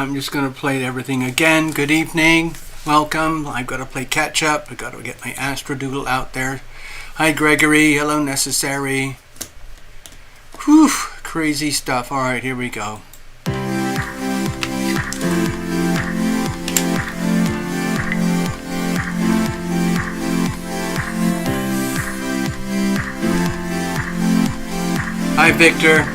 I'm just going to play everything again. Good evening. Welcome. I've got to play catch up. I've got to get my Astrodoodle out there. Hi, Gregory. Hello, Necessary. Whew. Crazy stuff. All right, here we go. Hi, Victor.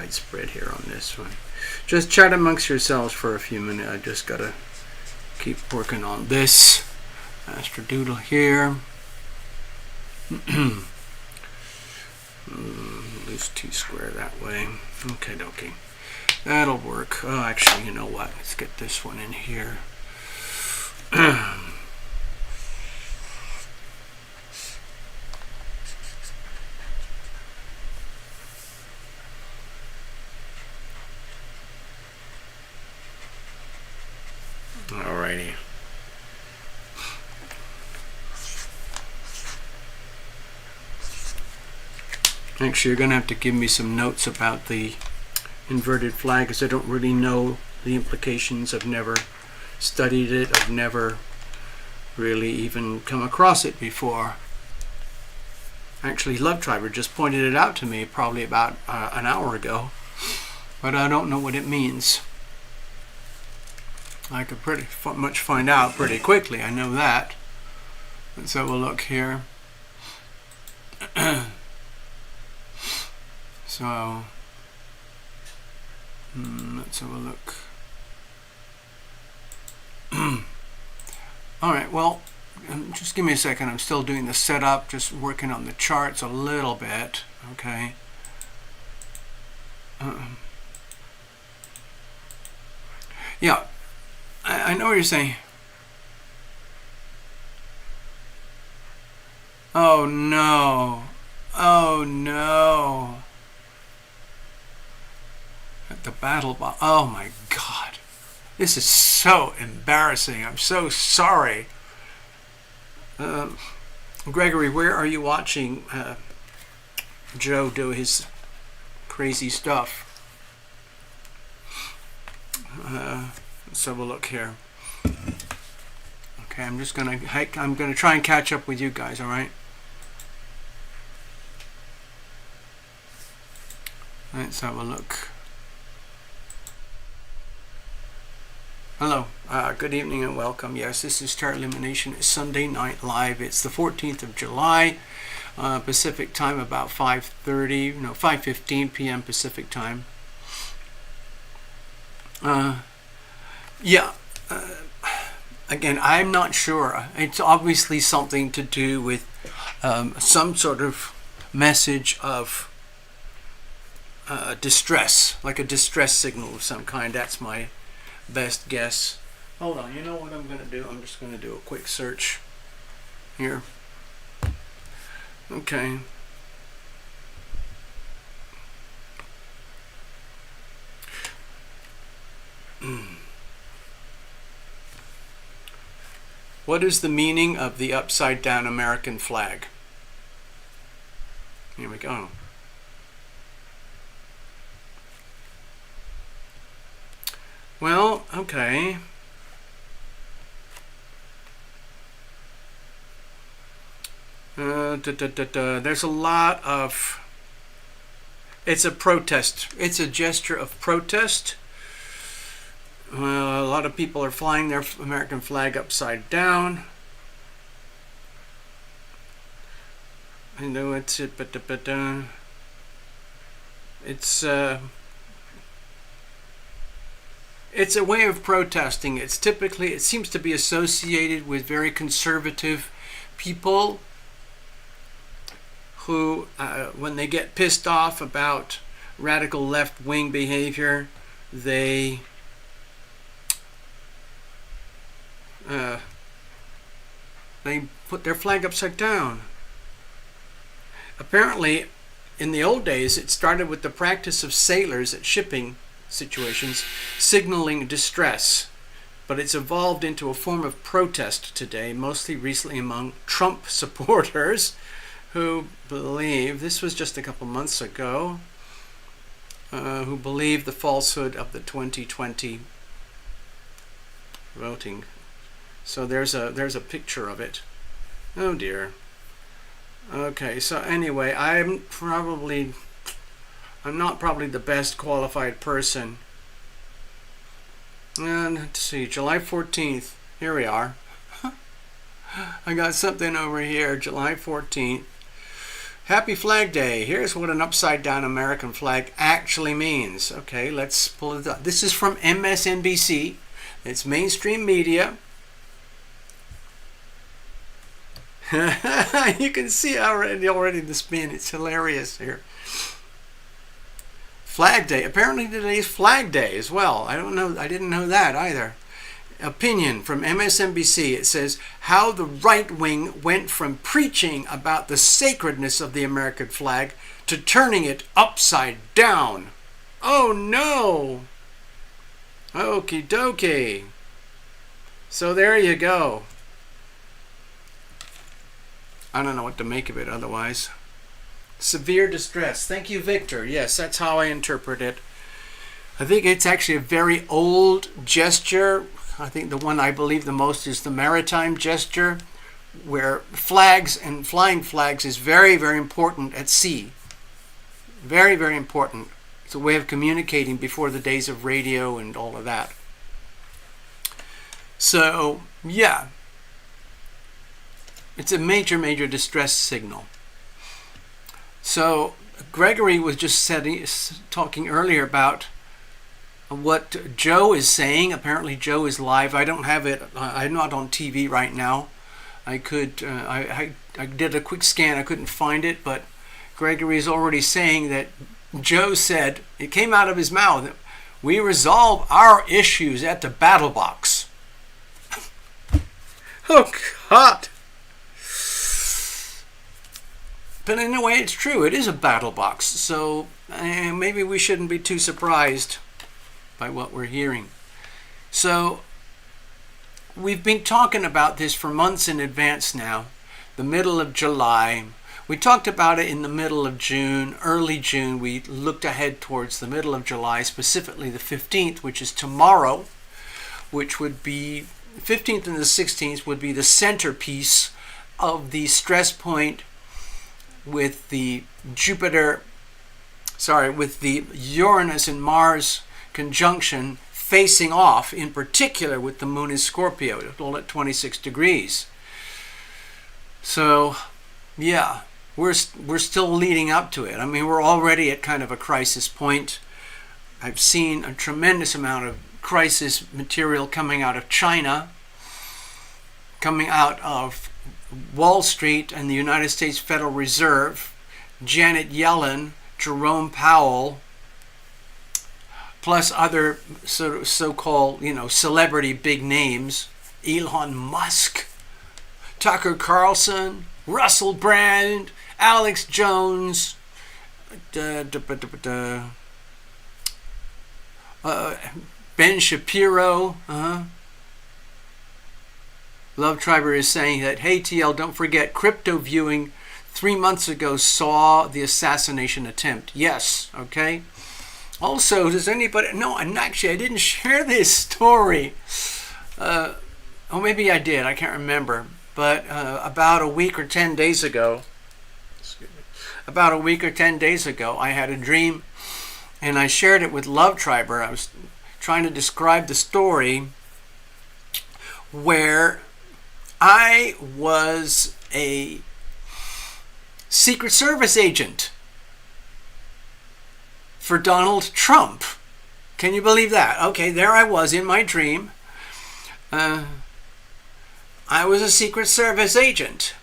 Spread here on this one. Just chat amongst yourselves for a few minutes. I just gotta keep working on this Astrodoodle here. Loose T-square that way. Okay, dokie. That'll work. Oh, actually, you know what? Let's get this one in here. Alrighty. Actually, you're going to have to give me some notes about the inverted flag, because I don't really know the implications. I've never studied it. I've never really even come across it before. Actually, Love Triber just pointed it out to me probably about an hour ago, but I don't know what it means. I could pretty much find out pretty quickly, I know that. Let's have a look here. So, let's have a look. All right, well, just give me a second. I'm still doing the setup, just working on the charts a little bit. Okay. Yeah, I know what you're saying. Oh no. Oh no. At the battle bomb. Oh my God. This is so embarrassing. I'm so sorry. Gregory, where are you watching Joe do his crazy stuff? Let's have a look here. Okay, I'm gonna try and catch up with you guys. All right. Let's have a look. Hello, good evening and welcome. Yes, this is TarotLumination. It's Sunday Night Live. It's the 14th of July, Pacific time, about 5:15 p.m. Pacific time. Again, I'm not sure. It's obviously something to do with some sort of message of distress, like a distress signal of some kind. That's my best guess. Hold on, you know what I'm going to do? I'm just going to do a quick search here. Okay. What is the meaning of the upside down American flag? Here we go. Well, okay. There's a lot of... It's a protest. It's a gesture of protest. A lot of people are flying their American flag upside down. I know it's it, but it's a way of protesting. It seems to be associated with very conservative people who, when they get pissed off about radical left-wing behavior, they put their flag upside down. Apparently, in the old days, it started with the practice of sailors at shipping situations signaling distress, but it's evolved into a form of protest today, mostly recently among Trump supporters who believe, this was just a couple months ago, who believe the falsehood of the 2020 voting. So there's a picture of it. Oh dear. Okay, so anyway, I'm not probably the best qualified person. And let's see, July 14th. Here we are. I got something over here, July 14th. Happy Flag Day. Here's what an upside down American flag actually means. Okay, let's pull it up. This is from MSNBC. It's mainstream media. You can see already the spin. It's hilarious here. Flag Day. Apparently today is Flag Day as well. I don't know. I didn't know that either. Opinion from MSNBC. It says how the right wing went from preaching about the sacredness of the American flag to turning it upside down. Oh no. Okie dokie. So there you go. I don't know what to make of it otherwise. Severe distress. Thank you, Victor. Yes, that's how I interpret it. I think it's actually a very old gesture. I think the one I believe the most is the maritime gesture, where flags and flying flags is very, very important at sea. Very, very important. It's a way of communicating before the days of radio and all of that. So, yeah. It's a major, major distress signal. So Gregory was just talking earlier about what Joe is saying. Apparently Joe is live. I don't have it. I'm not on TV right now. I did a quick scan. I couldn't find it, but Gregory is already saying that Joe said, it came out of his mouth, we resolve our issues at the battle box. Oh, God. But in a way, it's true. It is a battle box. So maybe we shouldn't be too surprised by what we're hearing. So we've been talking about this for months in advance now. The middle of July. We talked about it in the middle of June, early June. We looked ahead towards the middle of July, specifically the 15th, which is tomorrow, which would be, 15th and the 16th would be the centerpiece of the stress point with the with the Uranus and Mars conjunction facing off, in particular with the moon in Scorpio, all at 26 degrees. So, yeah, we're still leading up to it. I mean, we're already at kind of a crisis point. I've seen a tremendous amount of crisis material coming out of China, coming out of Wall Street and the United States Federal Reserve, Janet Yellen, Jerome Powell, plus other so-called, celebrity big names, Elon Musk, Tucker Carlson, Russell Brand, Alex Jones, Ben Shapiro. Love Triber is saying that, hey TL, don't forget, crypto viewing 3 months ago saw the assassination attempt. Yes, okay. Also, does anybody, no, and actually I didn't share this story. Oh, maybe I did, I can't remember. But about a week or 10 days ago, I had a dream, and I shared it with Love Triber. I was trying to describe the story where I was a Secret Service agent for Donald Trump. Can you believe that? Okay, there I was in my dream. I was a Secret Service agent.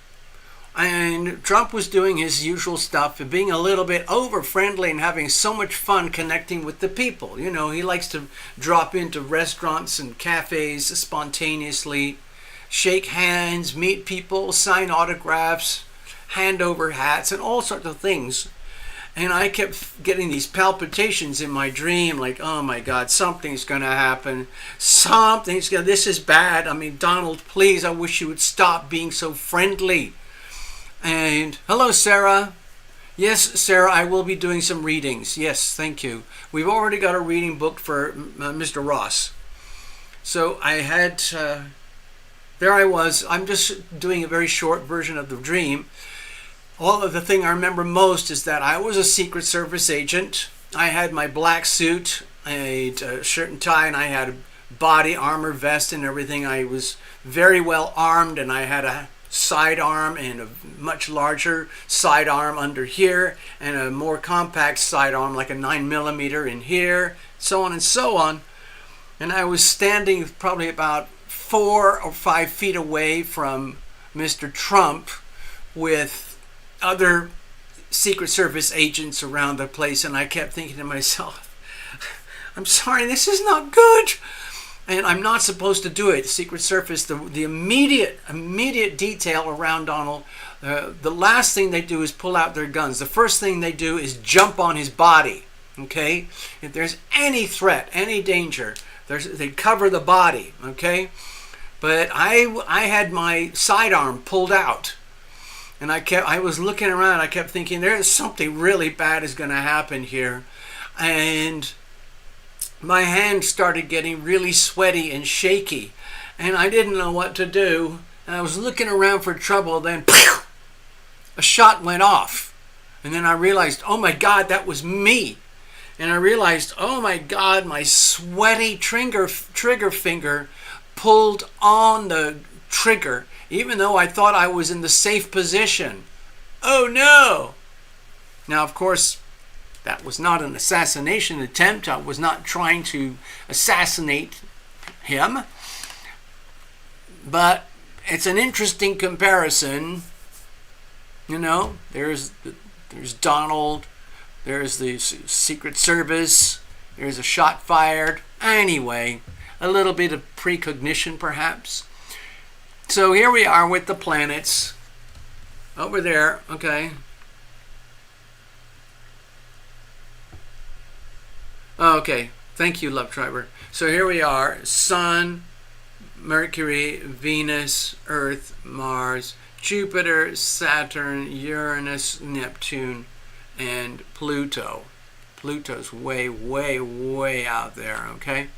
And Trump was doing his usual stuff and being a little bit over-friendly and having so much fun connecting with the people. You know, he likes to drop into restaurants and cafes spontaneously, shake hands, meet people, sign autographs, hand over hats, and all sorts of things. And I kept getting these palpitations in my dream, like, oh my God, something's going to happen. This is bad. I mean, Donald, please, I wish you would stop being so friendly. And hello, Sarah. Yes, Sarah, I will be doing some readings. Yes, thank you. We've already got a reading booked for Mr. Ross. So I had, there I was. I'm just doing a very short version of the dream. All of the thing I remember most is that I was a Secret Service agent. I had my black suit, a shirt and tie, and I had a body armor vest and everything. I was very well armed, and I had a sidearm and a much larger sidearm under here, and a more compact sidearm like a 9mm in here, so on and so on. And I was standing probably about 4 or 5 feet away from Mr. Trump with other Secret Service agents around the place, and I kept thinking to myself, I'm sorry, this is not good. And I'm not supposed to do it. Secret Service, the immediate detail around Donald, the last thing they do is pull out their guns. The first thing they do is jump on his body. Okay? If there's any threat, any danger, they cover the body. Okay? But I had my sidearm pulled out. And I was looking around, I kept thinking, there's something really bad is going to happen here. And my hand started getting really sweaty and shaky, and I didn't know what to do. And I was looking around for trouble, then a shot went off. And then I realized, oh my God, that was me. And I realized, oh my God, my sweaty trigger finger pulled on the trigger, even though I thought I was in the safe position. Oh no! Now, of course, That was not an assassination attempt. I was not trying to assassinate him. But it's an interesting comparison. You know, there's Donald, there's the Secret Service, there's a shot fired. Anyway, a little bit of precognition perhaps. So here we are with the planets over there, okay. Okay, thank you, Love Triber. So here we are, Sun, Mercury, Venus, Earth, Mars, Jupiter, Saturn, Uranus, Neptune, and Pluto. Pluto's way, way, way out there, okay?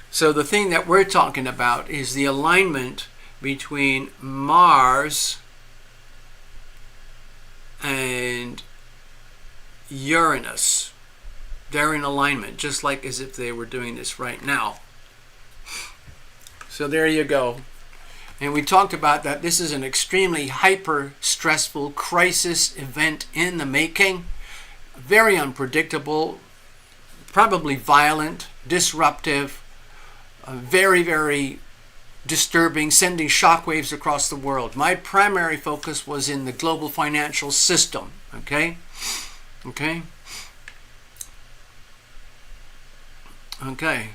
So the thing that we're talking about is the alignment between Mars and Uranus. They're in alignment, just like as if they were doing this right now. So there you go. And we talked about that this is an extremely hyper-stressful crisis event in the making. Very unpredictable, probably violent, disruptive, very, very disturbing, sending shockwaves across the world. My primary focus was in the global financial system, okay? Okay? Okay.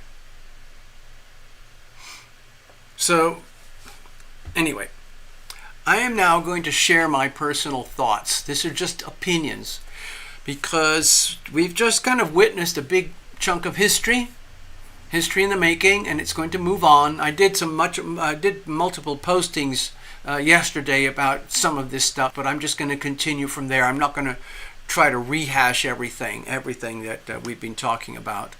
So, anyway, I am now going to share my personal thoughts. These are just opinions because we've just kind of witnessed a big chunk of history in the making, and it's going to move on. I did multiple postings yesterday about some of this stuff, but I'm just going to continue from there. I'm not going to try to rehash everything that we've been talking about.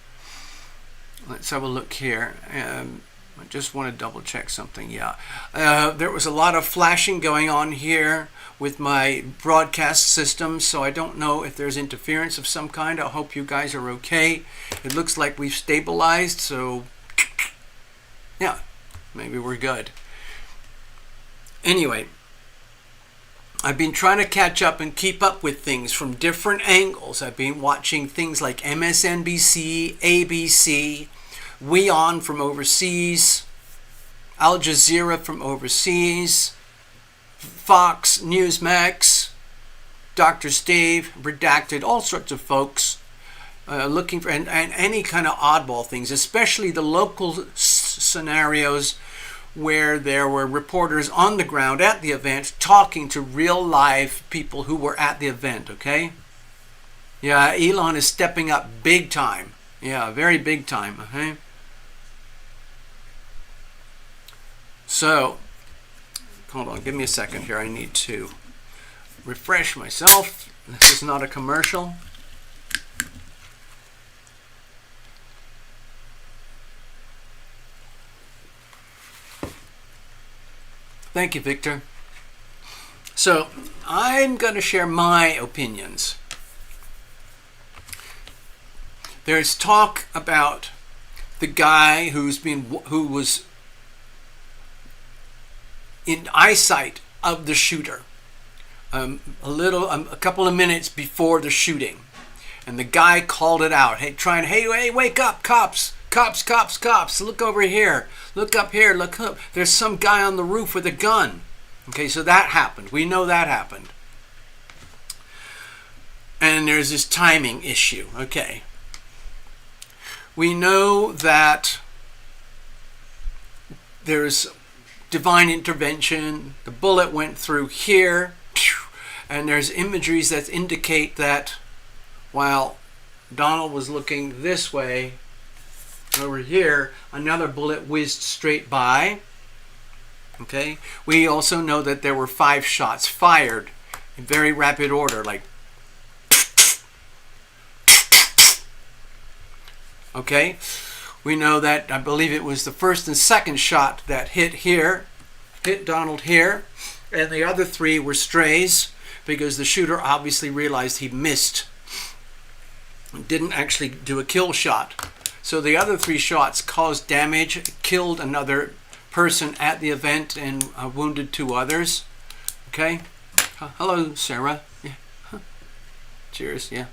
Let's have a look here. I just want to double check something. Yeah, there was a lot of flashing going on here with my broadcast system, so I don't know if there's interference of some kind. I hope you guys are okay. It looks like we've stabilized, so yeah, maybe we're good. Anyway, I've been trying to catch up and keep up with things from different angles. I've been watching things like MSNBC, ABC, WION from overseas, Al Jazeera from overseas, Fox, Newsmax, Dr. Steve, Redacted, all sorts of folks looking for and any kind of oddball things, especially the local scenarios where there were reporters on the ground at the event talking to real live people who were at the event, okay? Yeah, Elon is stepping up big time. Yeah, very big time, okay? So, hold on, give me a second here. I need to refresh myself. This is not a commercial. Thank you, Victor. So, I'm going to share my opinions. There's talk about the guy who was in eyesight of the shooter a couple of minutes before the shooting, and the guy called it out. Hey, wake up, cops, look over here, look up here, look up, there's some guy on the roof with a gun. Okay, so that happened. We know that happened. And there's this timing issue. Okay, we know that there's divine intervention. The bullet went through here, and there's imageries that indicate that while Donald was looking this way, over here, another bullet whizzed straight by. Okay, we also know that there were 5 shots fired in very rapid order, like, okay. We know that, I believe it was the first and second shot that hit Donald here, and the other 3 were strays because the shooter obviously realized he missed, didn't actually do a kill shot. So the other 3 shots caused damage, killed another person at the event, and wounded 2 others. Okay. Hello, Sarah. Yeah. Cheers, yeah.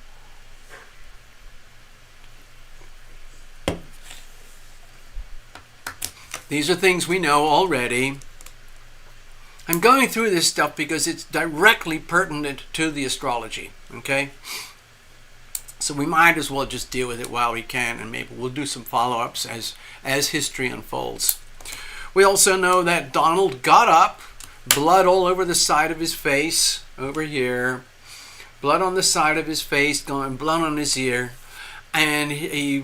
These are things we know already. I'm going through this stuff because it's directly pertinent to the astrology, okay? So we might as well just deal with it while we can, and maybe we'll do some follow-ups as history unfolds. We also know that Donald got up, blood all over the side of his face, over here, blood on the side of his face, going blood on his ear, and he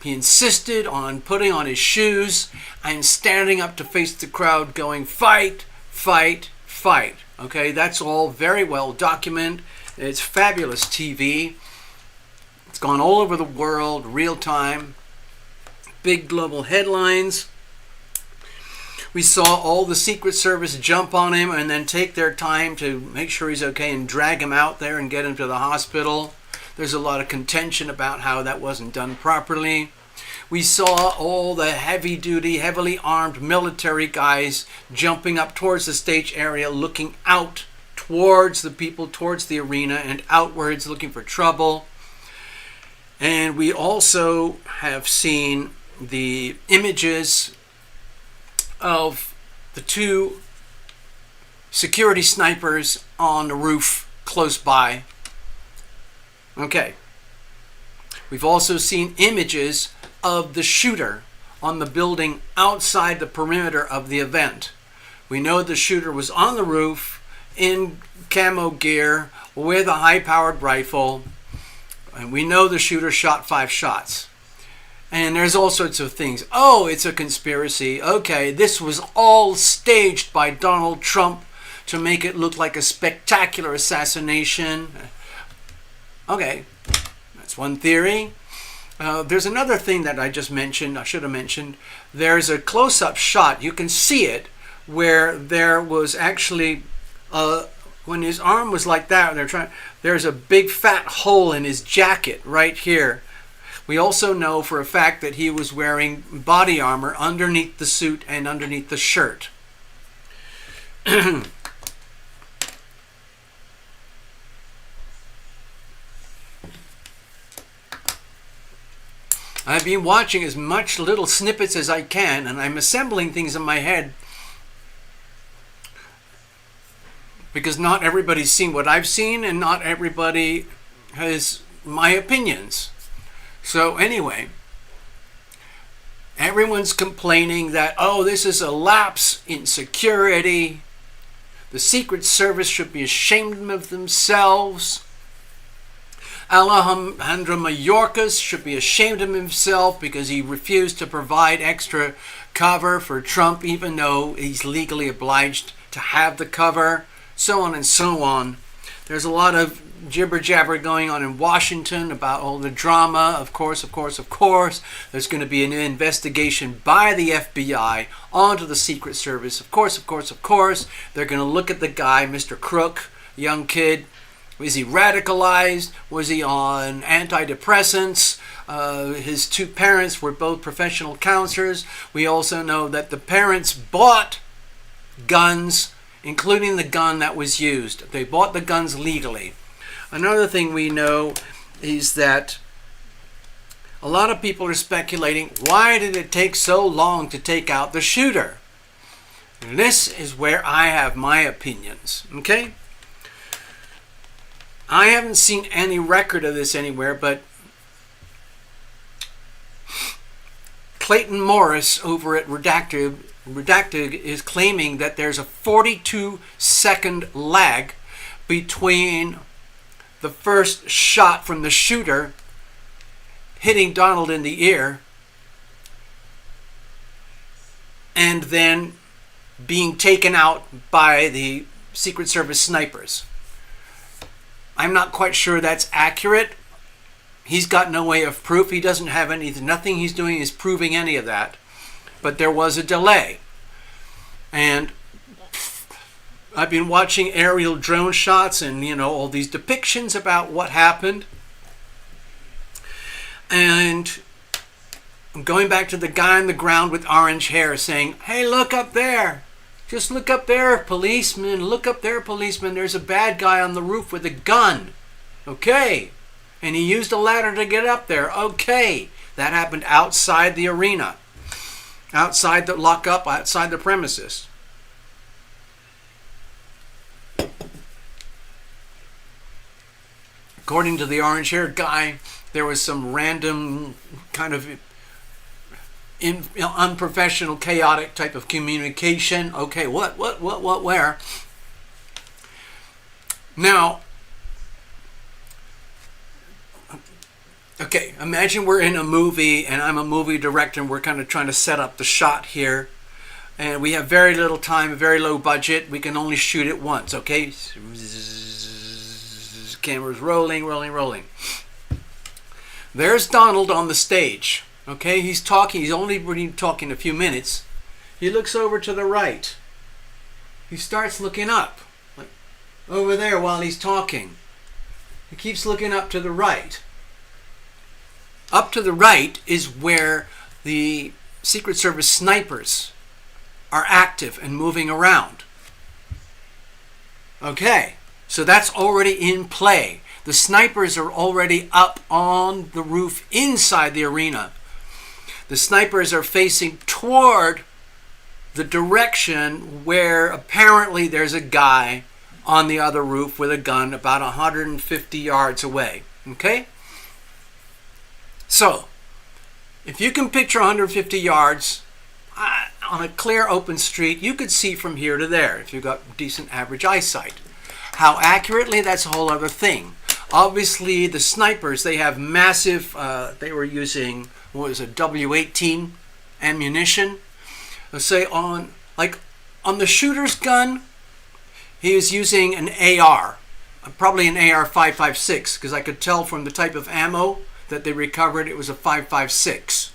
insisted on putting on his shoes and standing up to face the crowd going, fight, fight, fight. Okay, that's all very well documented. It's fabulous TV. It's gone all over the world, real time. Big global headlines. We saw all the Secret Service jump on him and then take their time to make sure he's okay and drag him out there and get him to the hospital. There's a lot of contention about how that wasn't done properly. We saw all the heavy-duty, heavily armed military guys jumping up towards the stage area, looking out towards the people, towards the arena, and outwards looking for trouble. And we also have seen the images of the two security snipers on the roof close by. Okay. We've also seen images of the shooter on the building outside the perimeter of the event. We know the shooter was on the roof in camo gear with a high-powered rifle, and we know the shooter shot 5 shots. And there's all sorts of things. Oh, it's a conspiracy. Okay, this was all staged by Donald Trump to make it look like a spectacular assassination. Okay, that's one theory. There's another thing that I just mentioned, I should have mentioned. There's a close-up shot, you can see it, where there was actually, when his arm was like that, there's a big fat hole in his jacket right here. We also know for a fact that he was wearing body armor underneath the suit and underneath the shirt. I've been watching as much little snippets as I can, and I'm assembling things in my head because not everybody's seen what I've seen, and not everybody has my opinions. So anyway, everyone's complaining that, oh, this is a lapse in security. The Secret Service should be ashamed of themselves. Alejandro Mayorkas should be ashamed of himself because he refused to provide extra cover for Trump, even though he's legally obliged to have the cover, so on and so on. There's a lot of jibber-jabber going on in Washington about all the drama. Of course. There's going to be an investigation by the FBI onto the Secret Service. Of course. They're going to look at the guy, Mr. Crook, young kid. Was he radicalized? Was he on antidepressants? His 2 parents were both professional counselors. We also know that the parents bought guns, including the gun that was used. They bought the guns legally. Another thing we know is that a lot of people are speculating, why did it take so long to take out the shooter? And this is where I have my opinions, okay? I haven't seen any record of this anywhere, but Clayton Morris over at Redacted is claiming that there's a 42-second lag between the first shot from the shooter hitting Donald in the ear and then being taken out by the Secret Service snipers. I'm not quite sure that's accurate. He's got no way of proof. He doesn't have anything. Nothing he's doing is proving any of that. But there was a delay. And I've been watching aerial drone shots and, all these depictions about what happened. And I'm going back to the guy on the ground with orange hair saying, hey, look up there. Just look up there, policeman. Look up there, policeman. There's a bad guy on the roof with a gun. Okay. And he used a ladder to get up there. Okay. That happened outside the arena. Outside the lockup, outside the premises. According to the orange-haired guy, there was some random kind of unprofessional, chaotic type of communication. Okay, what, where? Now, okay, imagine we're in a movie and I'm a movie director and we're kind of trying to set up the shot here. And we have very little time, a very low budget. We can only shoot it once, okay? Camera's rolling. There's Donald on the stage. Okay, he's talking. He's only been talking a few minutes. He looks over to the right. He starts looking up, like over there while he's talking. He keeps looking up to the right. Up to the right is where the Secret Service snipers are active and moving around. Okay, so that's already in play. The snipers are already up on the roof inside the arena. The snipers are facing toward the direction where apparently there's a guy on the other roof with a gun about 150 yards away. Okay? So, if you can picture 150 yards on a clear open street, you could see from here to there if you've got decent average eyesight. How accurately, that's a whole other thing. Obviously, the snipers, they have massive, they were using, what was it, W18 ammunition. Let's say on the shooter's gun, he was using an AR, probably an AR-556, because I could tell from the type of ammo that they recovered it was a 556.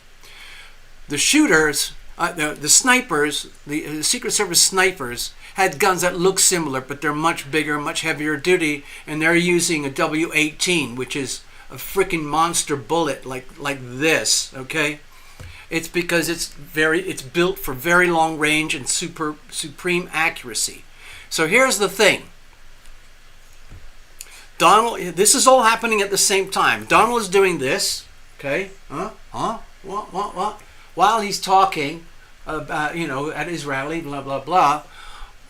The shooters, the snipers, the Secret Service snipers, had guns that look similar, but they're much bigger, much heavier duty, and they're using a W18, which is a freaking monster bullet like this, okay? It's because it's built for very long range and supreme accuracy. So here's the thing. Donald, this is all happening at the same time. Donald is doing this, okay? What? While he's talking about, at his rally, blah, blah, blah.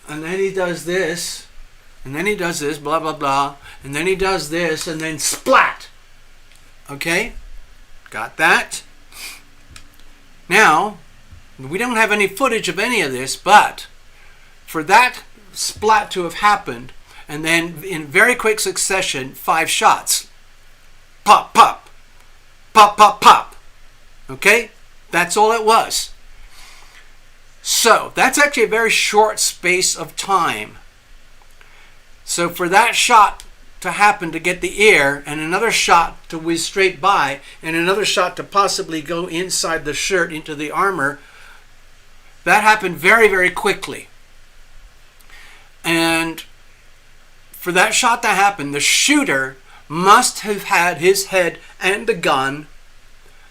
And then he does this, and then he does this, blah, blah, blah. And then he does this, and then splat. Okay? Got that? Now, we don't have any footage of any of this, but for that splat to have happened, and then in very quick succession, 5 shots. Pop, pop. Pop, pop, pop. Okay? That's all it was. So, that's actually a very short space of time. So for that shot to happen to get the ear, and another shot to whiz straight by, and another shot to possibly go inside the shirt into the armor, that happened very, very quickly. And for that shot to happen, the shooter must have had his head and the gun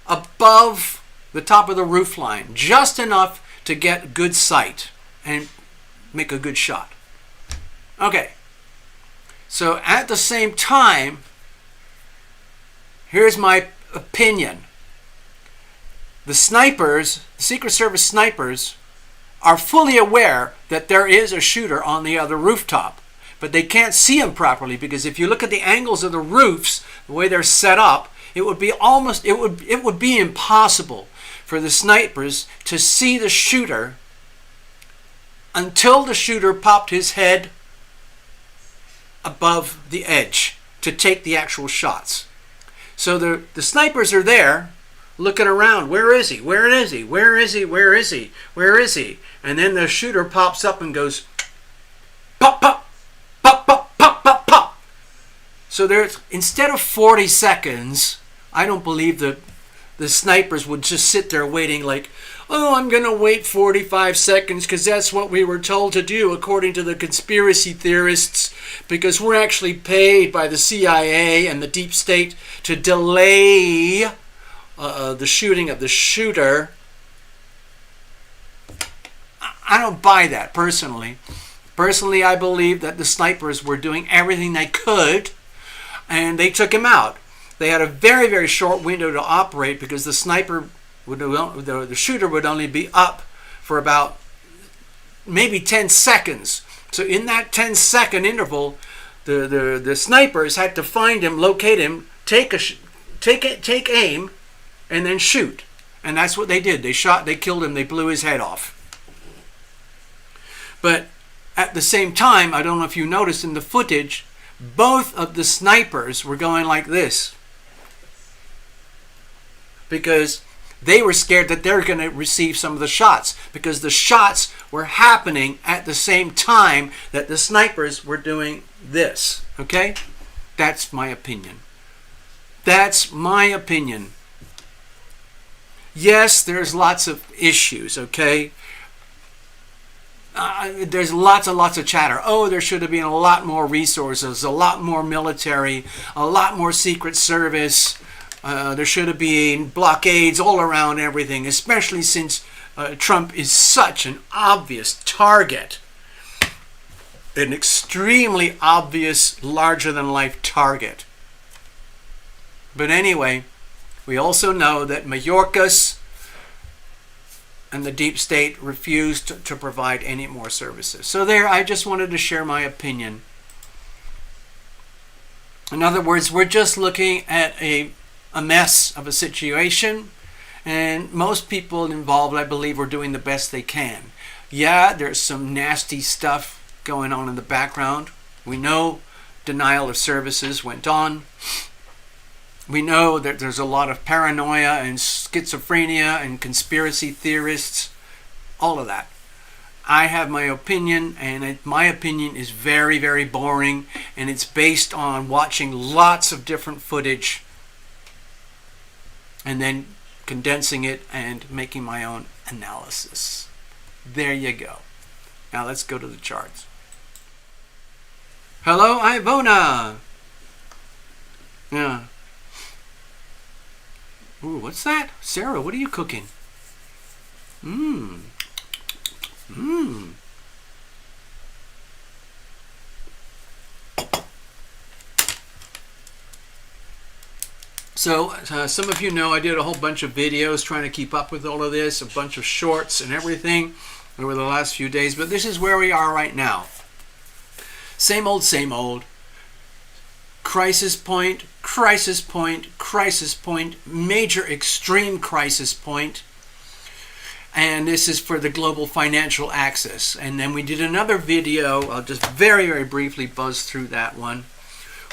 above the top of the roof line, just enough to get good sight and make a good shot. Okay. So at the same time, here's my opinion. The snipers, the Secret Service snipers, are fully aware that there is a shooter on the other rooftop, but they can't see him properly because if you look at the angles of the roofs, the way they're set up, it would be impossible for the snipers to see the shooter until the shooter popped his head above the edge to take the actual shots. So the snipers are there looking around. Where is he? Where is he? Where is he? Where is he? Where is he? And then the shooter pops up and goes pop, pop, pop, pop, pop, pop, pop. So there's, instead of 40 seconds, I don't believe that the snipers would just sit there waiting like, oh, I'm going to wait 45 seconds because that's what we were told to do according to the conspiracy theorists, because we're actually paid by the CIA and the deep state to delay the shooting of the shooter. I don't buy that personally. Personally, I believe that the snipers were doing everything they could, and they took him out. They had a very, very short window to operate because the shooter would only be up for about maybe 10 seconds. So in that 10-second interval, the snipers had to find him, locate him, take aim, and then shoot. And that's what they did. They shot, they killed him, they blew his head off. But at the same time, I don't know if you noticed in the footage, both of the snipers were going like this, because they were scared that they were going to receive some of the shots, because the shots were happening at the same time that the snipers were doing this. Okay? That's my opinion. That's my opinion. Yes, there's lots of issues, okay? There's lots and lots of chatter. Oh, there should have been a lot more resources, a lot more military, a lot more Secret Service. There should have been blockades all around everything, especially since Trump is such an obvious target. An extremely obvious, larger-than-life target. But anyway, we also know that Mayorkas and the deep state refused to provide any more services. So there, I just wanted to share my opinion. In other words, we're just looking at a mess of a situation, and most people involved, I believe, are doing the best they can. Yeah, there's some nasty stuff going on in the background. We know denial of services went on. We know that there's a lot of paranoia and schizophrenia and conspiracy theorists, all of that. I have my opinion, and my opinion is very, very boring, and it's based on watching lots of different footage and then condensing it and making my own analysis. There you go. Now let's go to the charts. Hello, Ivona. Yeah. Ooh, what's that? Sarah, what are you cooking? So, some of you know I did a whole bunch of videos trying to keep up with all of this, a bunch of shorts and everything over the last few days, but this is where we are right now. Same old, same old. Crisis point, crisis point, crisis point, major extreme crisis point. And this is for the global financial axis. And then we did another video, I'll just very, very briefly buzz through that one,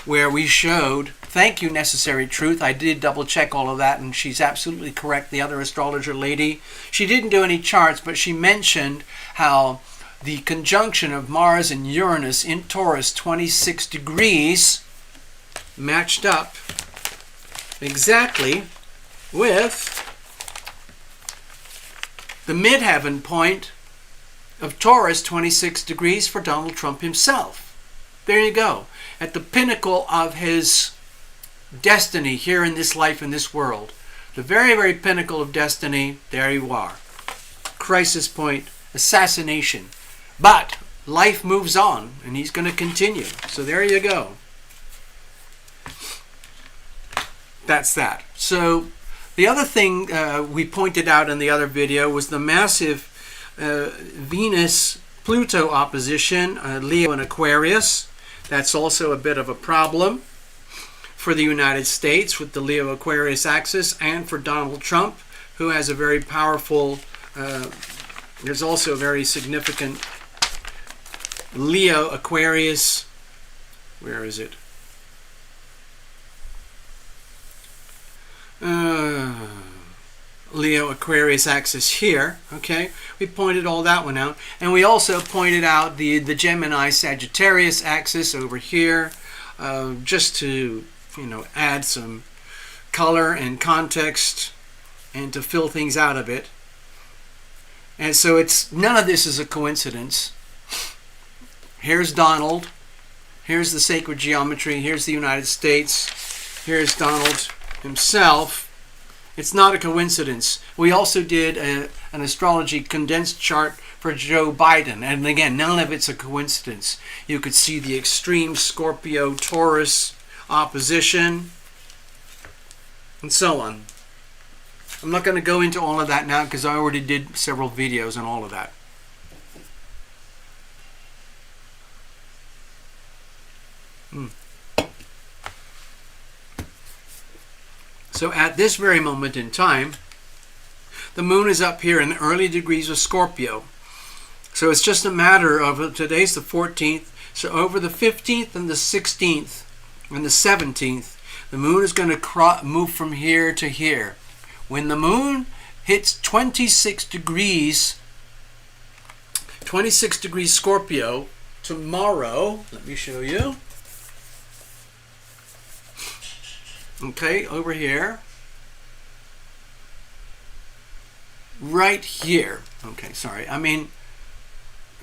where we showed, thank you, Necessary Truth, I did double check all of that, and she's absolutely correct, the other astrologer lady. She didn't do any charts, but she mentioned how the conjunction of Mars and Uranus in Taurus, 26 degrees, matched up exactly with the midheaven point of Taurus, 26 degrees for Donald Trump himself. There you go. At the pinnacle of his destiny here in this life, in this world. The very, very pinnacle of destiny, there you are. Crisis point, assassination. But life moves on, and he's going to continue. So there you go. That's that. So the other thing we pointed out in the other video was the massive Venus-Pluto opposition, Leo and Aquarius. That's also a bit of a problem for the United States with the Leo-Aquarius axis, and for Donald Trump, who has a very powerful, there's also a very significant Leo-Aquarius, where is it? Leo-Aquarius axis here, okay? We pointed all that one out. And we also pointed out the Gemini-Sagittarius axis over here, just to, add some color and context and to fill things out a bit. And so none of this is a coincidence. Here's Donald. Here's the sacred geometry. Here's the United States. Here's Donald himself. It's not a coincidence. We also did an astrology condensed chart for Joe Biden. And again, none of it's a coincidence. You could see the extreme Scorpio, Taurus, opposition, and so on. I'm not going to go into all of that now because I already did several videos on all of that. So at this very moment in time, the moon is up here in the early degrees of Scorpio. So it's just a matter of, today's the 14th, so over the 15th and the 16th and the 17th, the moon is going to move from here to here. When the moon hits 26 degrees Scorpio tomorrow, let me show you. Okay, over here. Right here. Okay, sorry. I mean,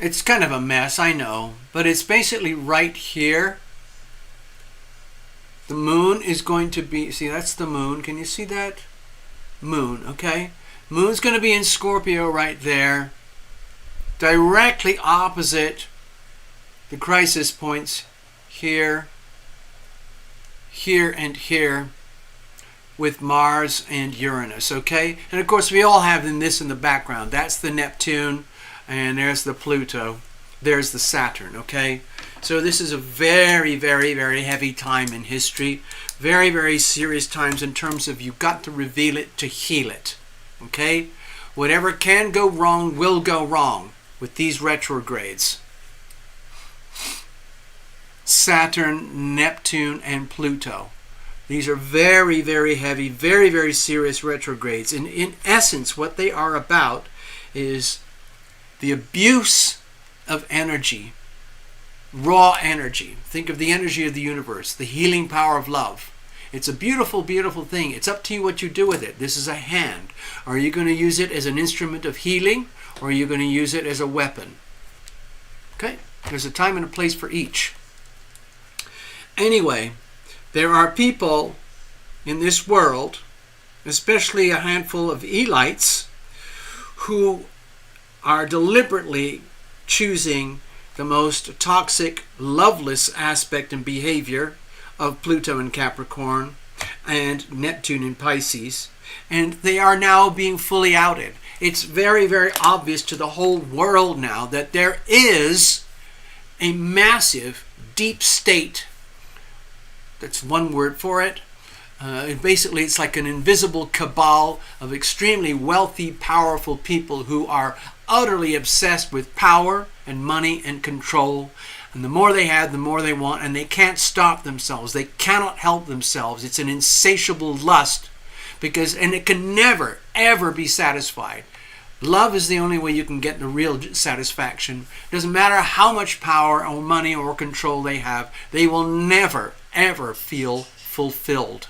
it's kind of a mess, I know, but it's basically right here. The moon is going to be, see, that's the moon. Can you see that? Moon, okay? Moon's going to be in Scorpio right there, directly opposite the crisis points here, here, and here, with Mars and Uranus, okay? And of course, we all have this in the background. That's the Neptune, and there's the Pluto. There's the Saturn, okay? So this is a very, very, very heavy time in history. Very, very serious times in terms of you've got to reveal it to heal it, okay? Whatever can go wrong will go wrong with these retrogrades. Saturn, Neptune, and Pluto. These are very, very heavy, very, very serious retrogrades. And in essence, what they are about is the abuse of energy, raw energy. Think of the energy of the universe, the healing power of love. It's a beautiful, beautiful thing. It's up to you what you do with it. This is a hand. Are you going to use it as an instrument of healing, or are you going to use it as a weapon? Okay? There's a time and a place for each. Anyway, there are people in this world, especially a handful of elites, who are deliberately choosing the most toxic, loveless aspect and behavior of Pluto in Capricorn and Neptune in Pisces, and they are now being fully outed. It's very, very obvious to the whole world now that there is a massive deep state. That's one word for it. Basically, it's like an invisible cabal of extremely wealthy, powerful people who are utterly obsessed with power and money and control. And the more they have, the more they want, and they can't stop themselves. They cannot help themselves. It's an insatiable lust, and it can never, ever be satisfied. Love is the only way you can get the real satisfaction. It doesn't matter how much power or money or control they have, they will never, ever feel fulfilled.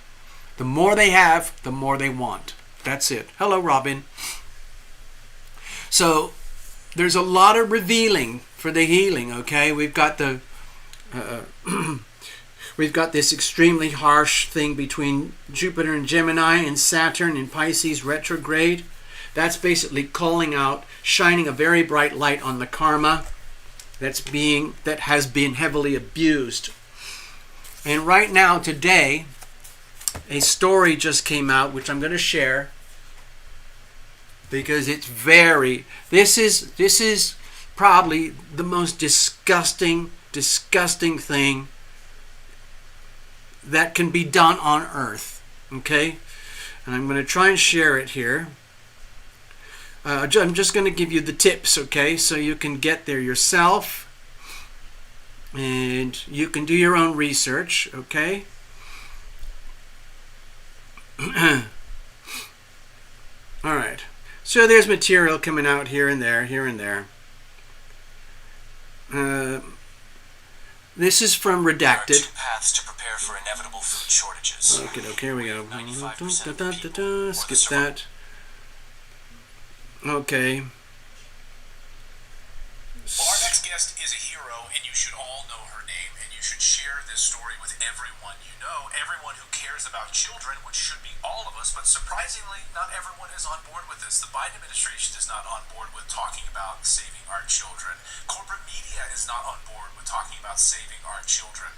The more they have, the more they want. That's it. Hello, Robin. So there's a lot of revealing for the healing, okay? We've got the we've got this extremely harsh thing between Jupiter and Gemini and Saturn in Pisces retrograde. That's basically calling out, shining a very bright light on the karma that has been heavily abused. And right now, today, a story just came out, which I'm going to share, because it's this is probably the most disgusting thing that can be done on Earth, okay? And I'm going to try and share it here. I'm just going to give you the tips, okay? So you can get there yourself, and you can do your own research, okay? All right. So there's material coming out here and there, here and there. This is from Redacted. There are 2 paths to prepare for inevitable food shortages. Okay, here we go. Skip that. Okay. Well, our next guest is a hero, and you should all know her name, and you should share this story with everyone you know, everyone who cares about children, which should be all of us, but surprisingly, not everyone is on board with this. The Biden administration is not on board with talking about saving our children. Corporate media is not on board with talking about saving our children.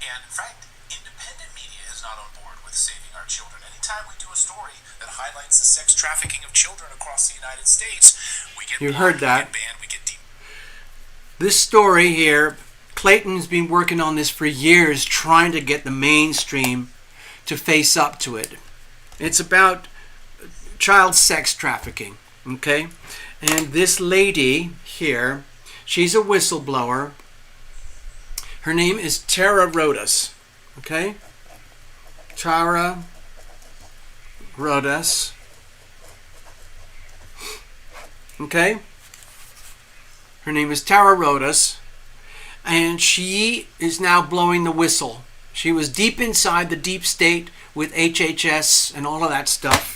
And in fact, independent is not on board with saving our children. Anytime we do a story that highlights the sex trafficking of children across the United States, we get You blocked, heard that. we get banned, we get This story here, Clayton's been working on this for years, trying to get the mainstream to face up to it. It's about child sex trafficking, okay? And this lady here, she's a whistleblower. Her name is Tara Rodas, okay? Tara Rodas, okay? Her name is Tara Rodas, and she is now blowing the whistle. She was deep inside the deep state with HHS and all of that stuff.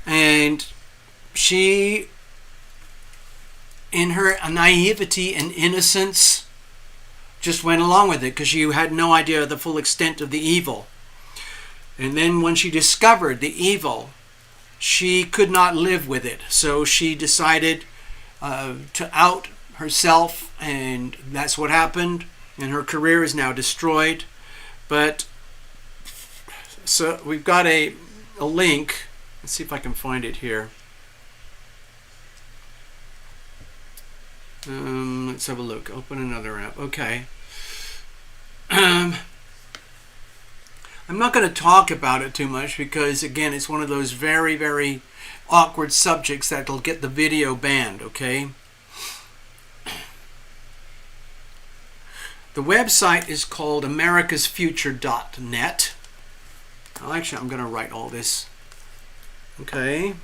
And she, in her naivety and innocence, just went along with it because she had no idea of the full extent of the evil. And then when she discovered the evil, she could not live with it. So she decided to out herself, and that's what happened. And her career is now destroyed. But so we've got a link. Let's see if I can find it here. Let's have a look. Open another app. Okay. I'm not going to talk about it too much because, again, it's one of those very, very awkward subjects that'll get the video banned, okay? The website is called americasfuture.net. Actually, I'm going to write all this. Okay?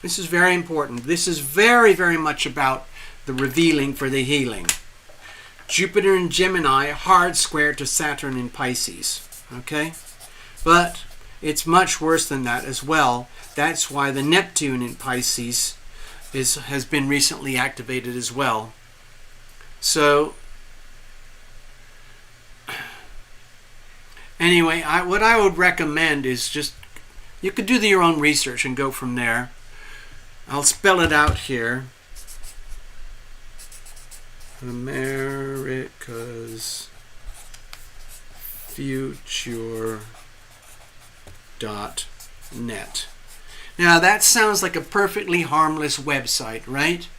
This is very important. This is very, very much about the revealing for the healing. Jupiter in Gemini, hard square to Saturn in Pisces. Okay? But it's much worse than that as well. That's why the Neptune in Pisces has been recently activated as well. So, anyway, what I would recommend is just, you could do your own research and go from there. I'll spell it out here. America's Future.net. Now that sounds like a perfectly harmless website, right?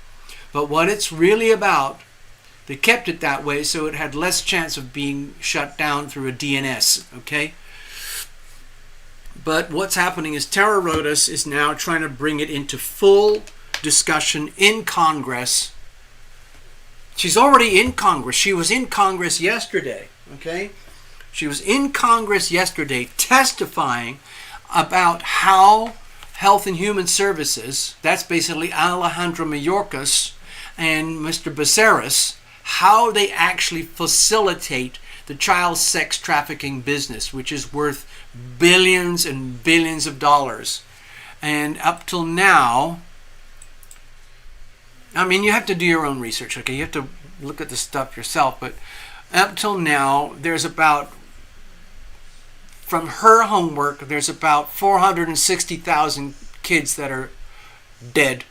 But what it's really about, they kept it that way so it had less chance of being shut down through a DNS, okay? But what's happening is Tara Rodas is now trying to bring it into full discussion in Congress. She's already in Congress. She was in Congress yesterday, okay? She was in Congress yesterday testifying about how Health and Human Services, that's basically Alejandro Mayorkas and Mr. Becerras, how they actually facilitate the child sex trafficking business, which is worth billions and billions of dollars. And up till now, I mean, you have to do your own research, okay? You have to look at the stuff yourself, but up till now, there's about, from her homework, there's about 460,000 kids that are dead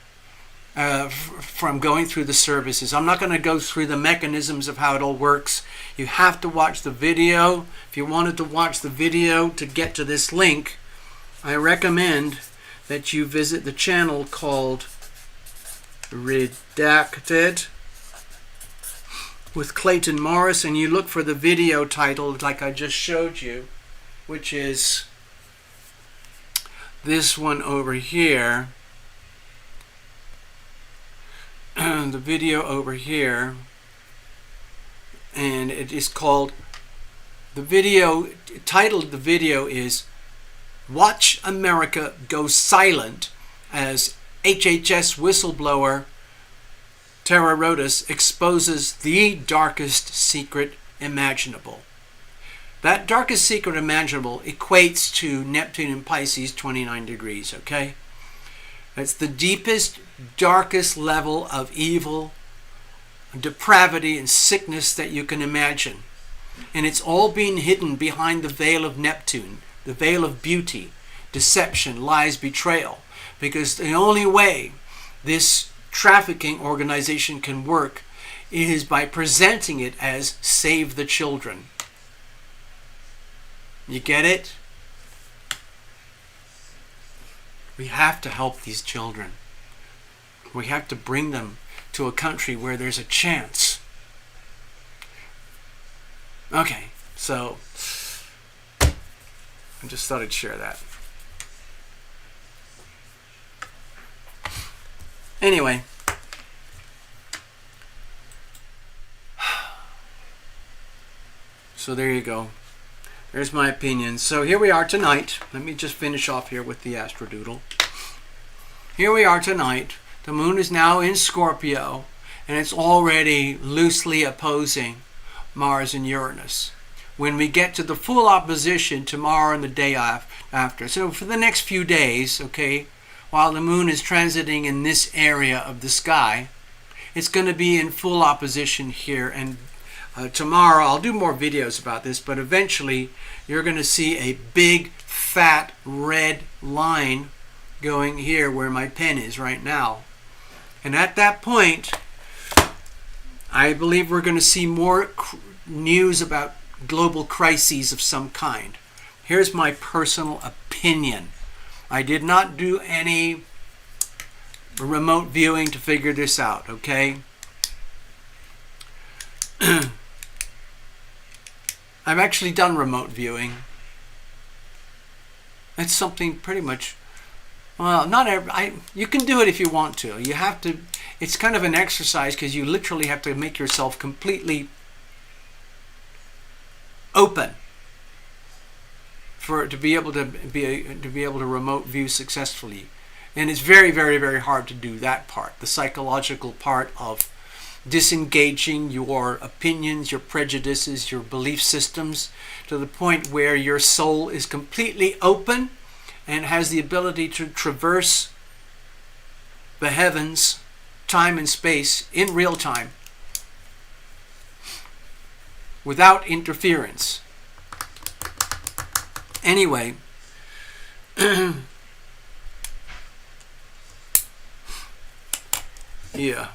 from going through the services. I'm not going to go through the mechanisms of how it all works. You have to watch the video. If you wanted to watch the video to get to this link, I recommend that you visit the channel called Redacted with Clayton Morris, and you look for the video titled like I just showed you, which is this one over here. The video over here, and it is called, the video titled, the video is Watch America Go Silent as HHS whistleblower Tara Rodas exposes the darkest secret imaginable. That darkest secret imaginable equates to Neptune in Pisces, 29 degrees, okay? That's the deepest, darkest level of evil, depravity, and sickness that you can imagine. And it's all being hidden behind the veil of Neptune, the veil of beauty, deception, lies, betrayal. Because the only way this trafficking organization can work is by presenting it as save the children. You get it? We have to help these children. We have to bring them to a country where there's a chance. Okay, so I just thought I'd share that. Anyway, so there you go. There's my opinion. So here we are tonight. Let me just finish off here with the Astrodoodle. Here we are tonight. The moon is now in Scorpio, and it's already loosely opposing Mars and Uranus. When we get to the full opposition tomorrow and the day after, so for the next few days, okay, while the moon is transiting in this area of the sky, it's going to be in full opposition here. And tomorrow I'll do more videos about this, but eventually you're going to see a big fat red line going here where my pen is right now. And at that point, I believe we're going to see more news about global crises of some kind. Here's my personal opinion. I did not do any remote viewing to figure this out, okay? I've actually done remote viewing. It's something pretty much, well, not every, you can do it if you want to. You have to, it's kind of an exercise because you literally have to make yourself completely open to be able to remote view successfully. And it's very, very, very hard to do that part, the psychological part of disengaging your opinions, your prejudices, your belief systems to the point where your soul is completely open and has the ability to traverse the heavens, time and space in real time without interference. Anyway, yeah.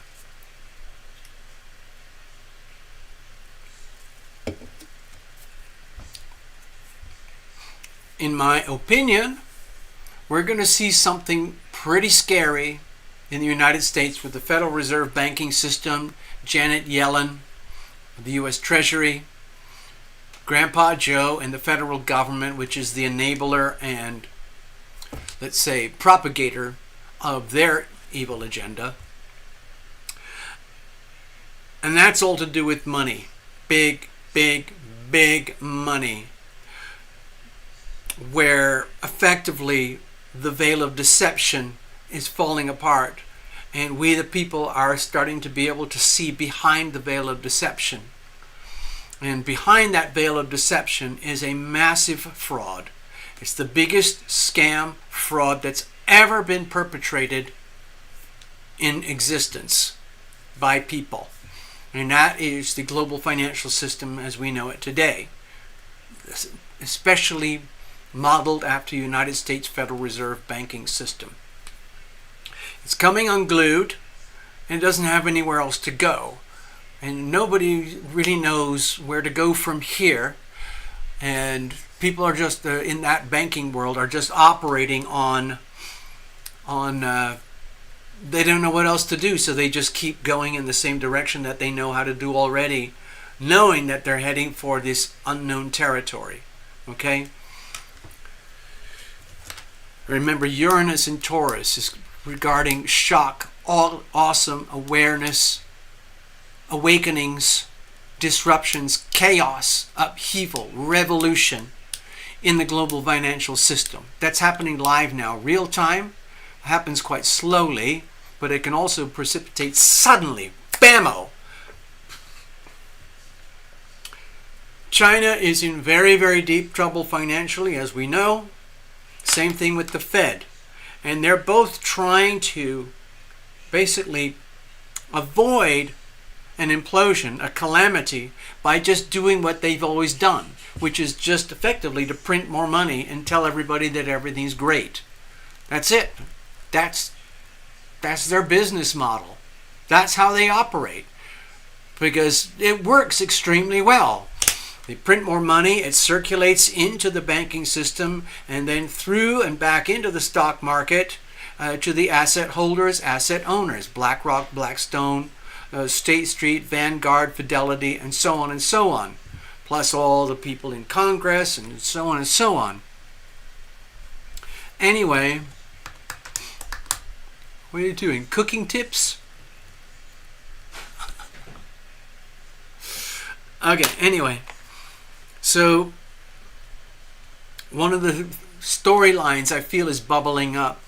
In my opinion, we're going to see something pretty scary in the United States with the Federal Reserve banking system, Janet Yellen, the U.S. Treasury, Grandpa Joe, and the federal government, which is the enabler and, let's say, propagator of their evil agenda. And that's all to do with money. Big, big, big money. Where effectively the veil of deception is falling apart. And we the people are starting to be able to see behind the veil of deception. And behind that veil of deception is a massive fraud. It's the biggest scam fraud that's ever been perpetrated in existence by people. And that is the global financial system as we know it today. Especially modeled after the United States Federal Reserve banking system. It's coming unglued and it doesn't have anywhere else to go. And nobody really knows where to go from here. And people are just, in that banking world, are just operating on they don't know what else to do. So they just keep going in the same direction that they know how to do already, knowing that they're heading for this unknown territory. Okay? Remember, Uranus in Taurus is regarding shock, awesome awareness, awakenings, disruptions, chaos, upheaval, revolution in the global financial system. That's happening live now, real time. It happens quite slowly, but it can also precipitate suddenly. Bammo! China is in very, very deep trouble financially, as we know. Same thing with the Fed. And they're both trying to basically avoid an implosion, a calamity, by just doing what they've always done, which is just effectively to print more money and tell everybody that everything's great. That's it. That's their business model. That's how they operate. Because it works extremely well. They print more money, it circulates into the banking system and then through and back into the stock market to the asset holders, asset owners, BlackRock, Blackstone, State Street, Vanguard, Fidelity, and so on and so on. Plus all the people in Congress and so on and so on. Anyway, what are you doing? Cooking tips? Okay, anyway. So, one of the storylines I feel is bubbling up,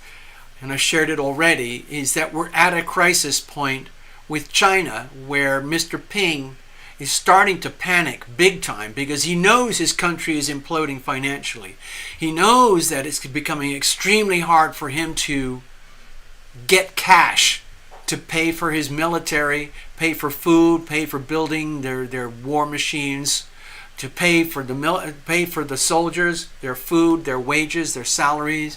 and I shared it already, is that we're at a crisis point with China where Mr. Ping is starting to panic big time because he knows his country is imploding financially. He knows that it's becoming extremely hard for him to get cash to pay for his military, pay for food, pay for building their war machines, to pay for the soldiers, their food, their wages, their salaries.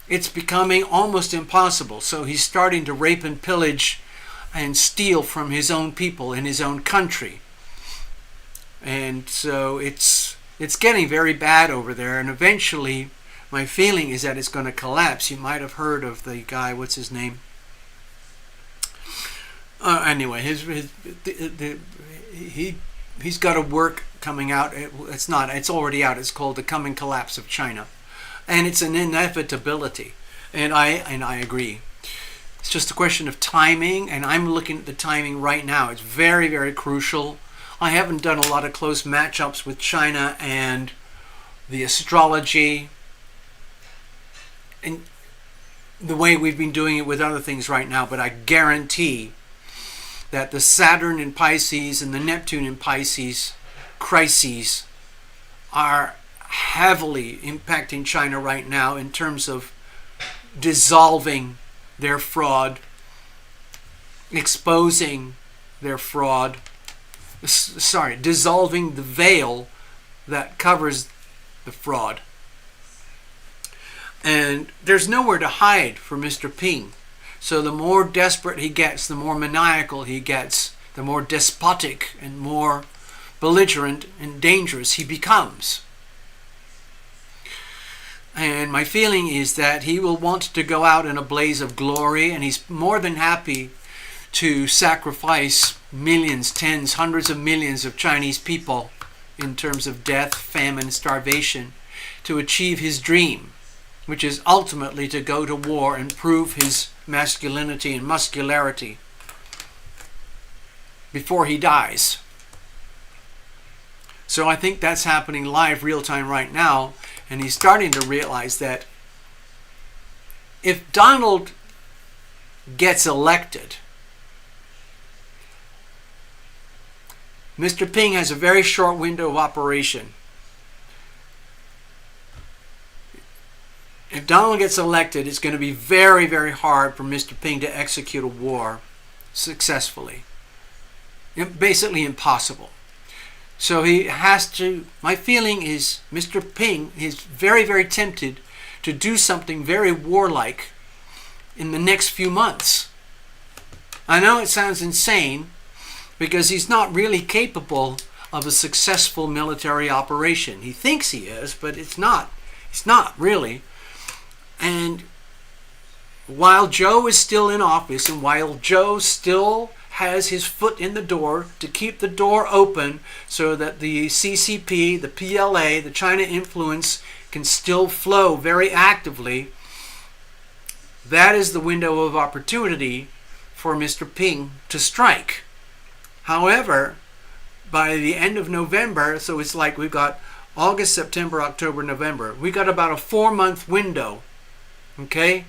It's becoming almost impossible. So he's starting to rape and pillage and steal from his own people in his own country. And so it's getting very bad over there. And eventually, my feeling is that it's going to collapse. You might have heard of the guy, what's his name? Anyway, he's got a work coming out. It's already out. It's called The Coming Collapse of China. And it's an inevitability. And I agree. It's just a question of timing, and I'm looking at the timing right now. It's very, very crucial. I haven't done a lot of close matchups with China and the astrology and the way we've been doing it with other things right now, but I guarantee that the Saturn in Pisces and the Neptune in Pisces crises are heavily impacting China right now in terms of dissolving their fraud, exposing their fraud, dissolving the veil that covers the fraud. And there's nowhere to hide for Mr. Ping. So the more desperate he gets, the more maniacal he gets, the more despotic and more belligerent and dangerous he becomes. And my feeling is that he will want to go out in a blaze of glory, and he's more than happy to sacrifice millions, tens, hundreds of millions of Chinese people in terms of death, famine, starvation to achieve his dream, which is ultimately to go to war and prove his masculinity and muscularity before he dies. So I think that's happening live, real time right now, and he's starting to realize that if Donald gets elected, Mr. Ping has a very short window of operation. If Donald gets elected, it's going to be very, very hard for Mr. Ping to execute a war successfully. Basically impossible. So he has to, my feeling is Mr. Ping is very, very tempted to do something very warlike in the next few months. I know it sounds insane because he's not really capable of a successful military operation. He thinks he is, but it's not. It's not really. And while Joe is still in office and while Joe still has his foot in the door to keep the door open so that the CCP, the PLA, the China influence can still flow very actively, that is the window of opportunity for Mr. Ping to strike. However, by the end of November, so it's like we've got August, September, October, November, we got about a 4-month window. Okay?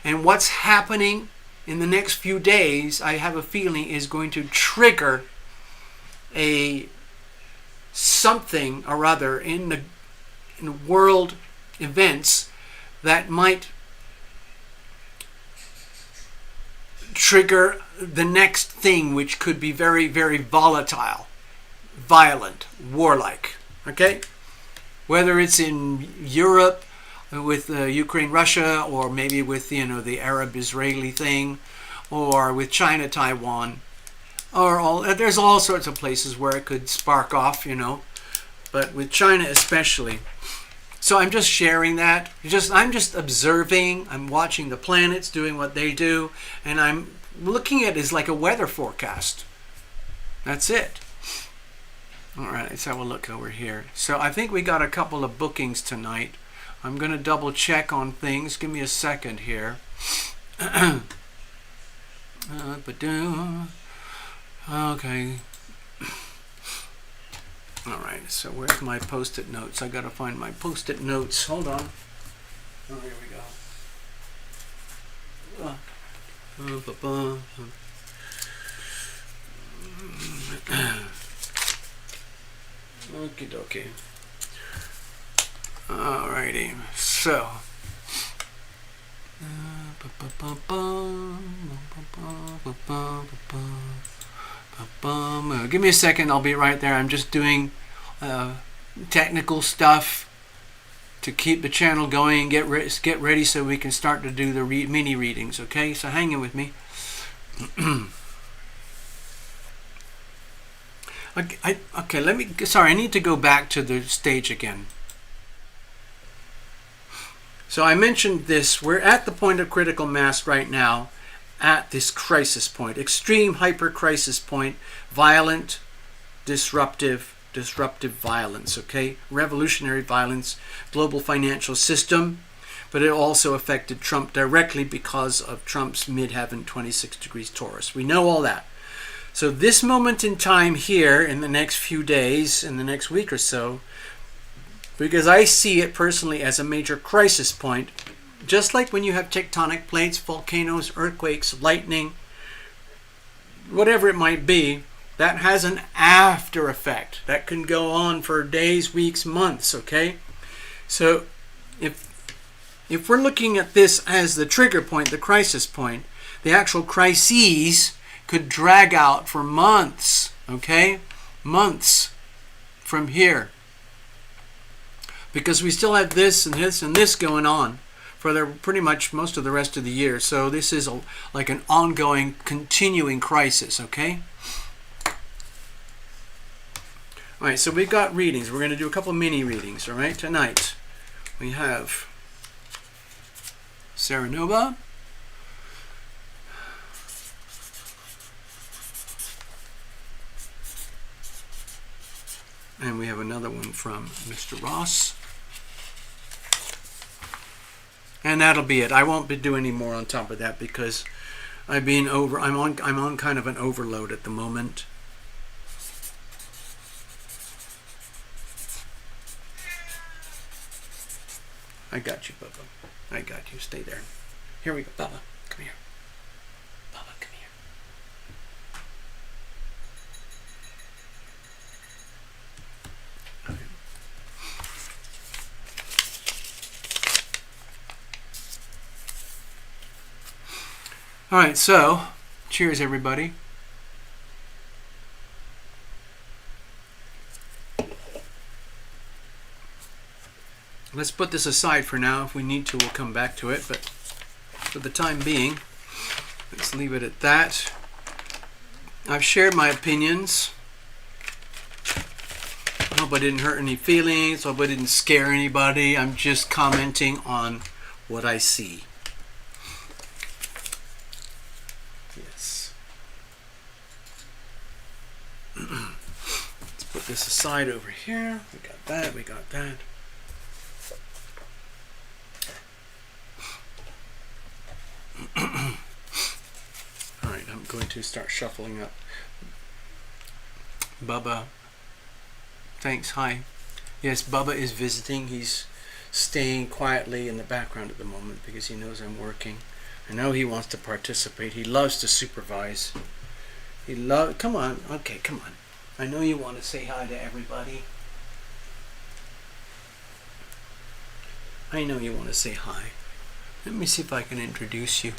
And what's happening in the next few days, I have a feeling, is going to trigger something or other in the world events that might trigger the next thing, which could be very, very volatile, violent, warlike. Okay? Whether it's in Europe, with Ukraine, Russia, or maybe with the Arab-Israeli thing, or with China, Taiwan, or there's all sorts of places where it could spark off. but with China especially. So I'm just sharing that. I'm just observing. I'm watching the planets doing what they do, and I'm looking at it as like a weather forecast. That's it. All right, let's have a look over here. So I think we got a couple of bookings tonight. I'm going to double check on things. Give me a second here. Okay. All right, so where's my post-it notes? I got to find my post-it notes. Hold on. Oh, here we go. Okie dokie. Alrighty, so. Give me a second, I'll be right there. I'm just doing technical stuff to keep the channel going, get ready so we can start to do the mini readings, okay? So hang in with me. Okay, sorry, I need to go back to the stage again. So I mentioned this, we're at the point of critical mass right now, at this crisis point, extreme hyper crisis point, violent, disruptive violence, okay? Revolutionary violence, global financial system, but it also affected Trump directly because of Trump's midheaven 26 degrees Taurus. We know all that. So this moment in time here, in the next few days, in the next week or so, because I see it personally as a major crisis point, just like when you have tectonic plates, volcanoes, earthquakes, lightning, whatever it might be, that has an after effect. That can go on for days, weeks, months, okay? So if we're looking at this as the trigger point, the crisis point, the actual crises could drag out for months, okay? Months from here. Because we still have this and this and this going on for pretty much most of the rest of the year. So this is like an ongoing, continuing crisis, okay? All right, so we've got readings. We're going to do a couple mini readings, all right? Tonight we have Serenova, and we have another one from Mr. Ross. And that'll be it. I won't be doing any more on top of that because I'm on kind of an overload at the moment. I got you, Bubba. I got you. Stay there. Here we go. Bubba, come here. Bubba, come here. All right, so cheers, everybody. Let's put this aside for now. If we need to, we'll come back to it. But for the time being, let's leave it at that. I've shared my opinions. I hope I didn't hurt any feelings. I hope I didn't scare anybody. I'm just commenting on what I see. Yes. Let's put this aside over here. We got that. We got that. Alright, I'm going to start shuffling up. Bubba, thanks, hi. Yes, Bubba is visiting. He's staying quietly in the background at the moment because he knows I'm working. I know he wants to participate. He loves to supervise. Come on, okay, come on. I know you want to say hi to everybody. I know you want to say hi. Let me see if I can introduce you.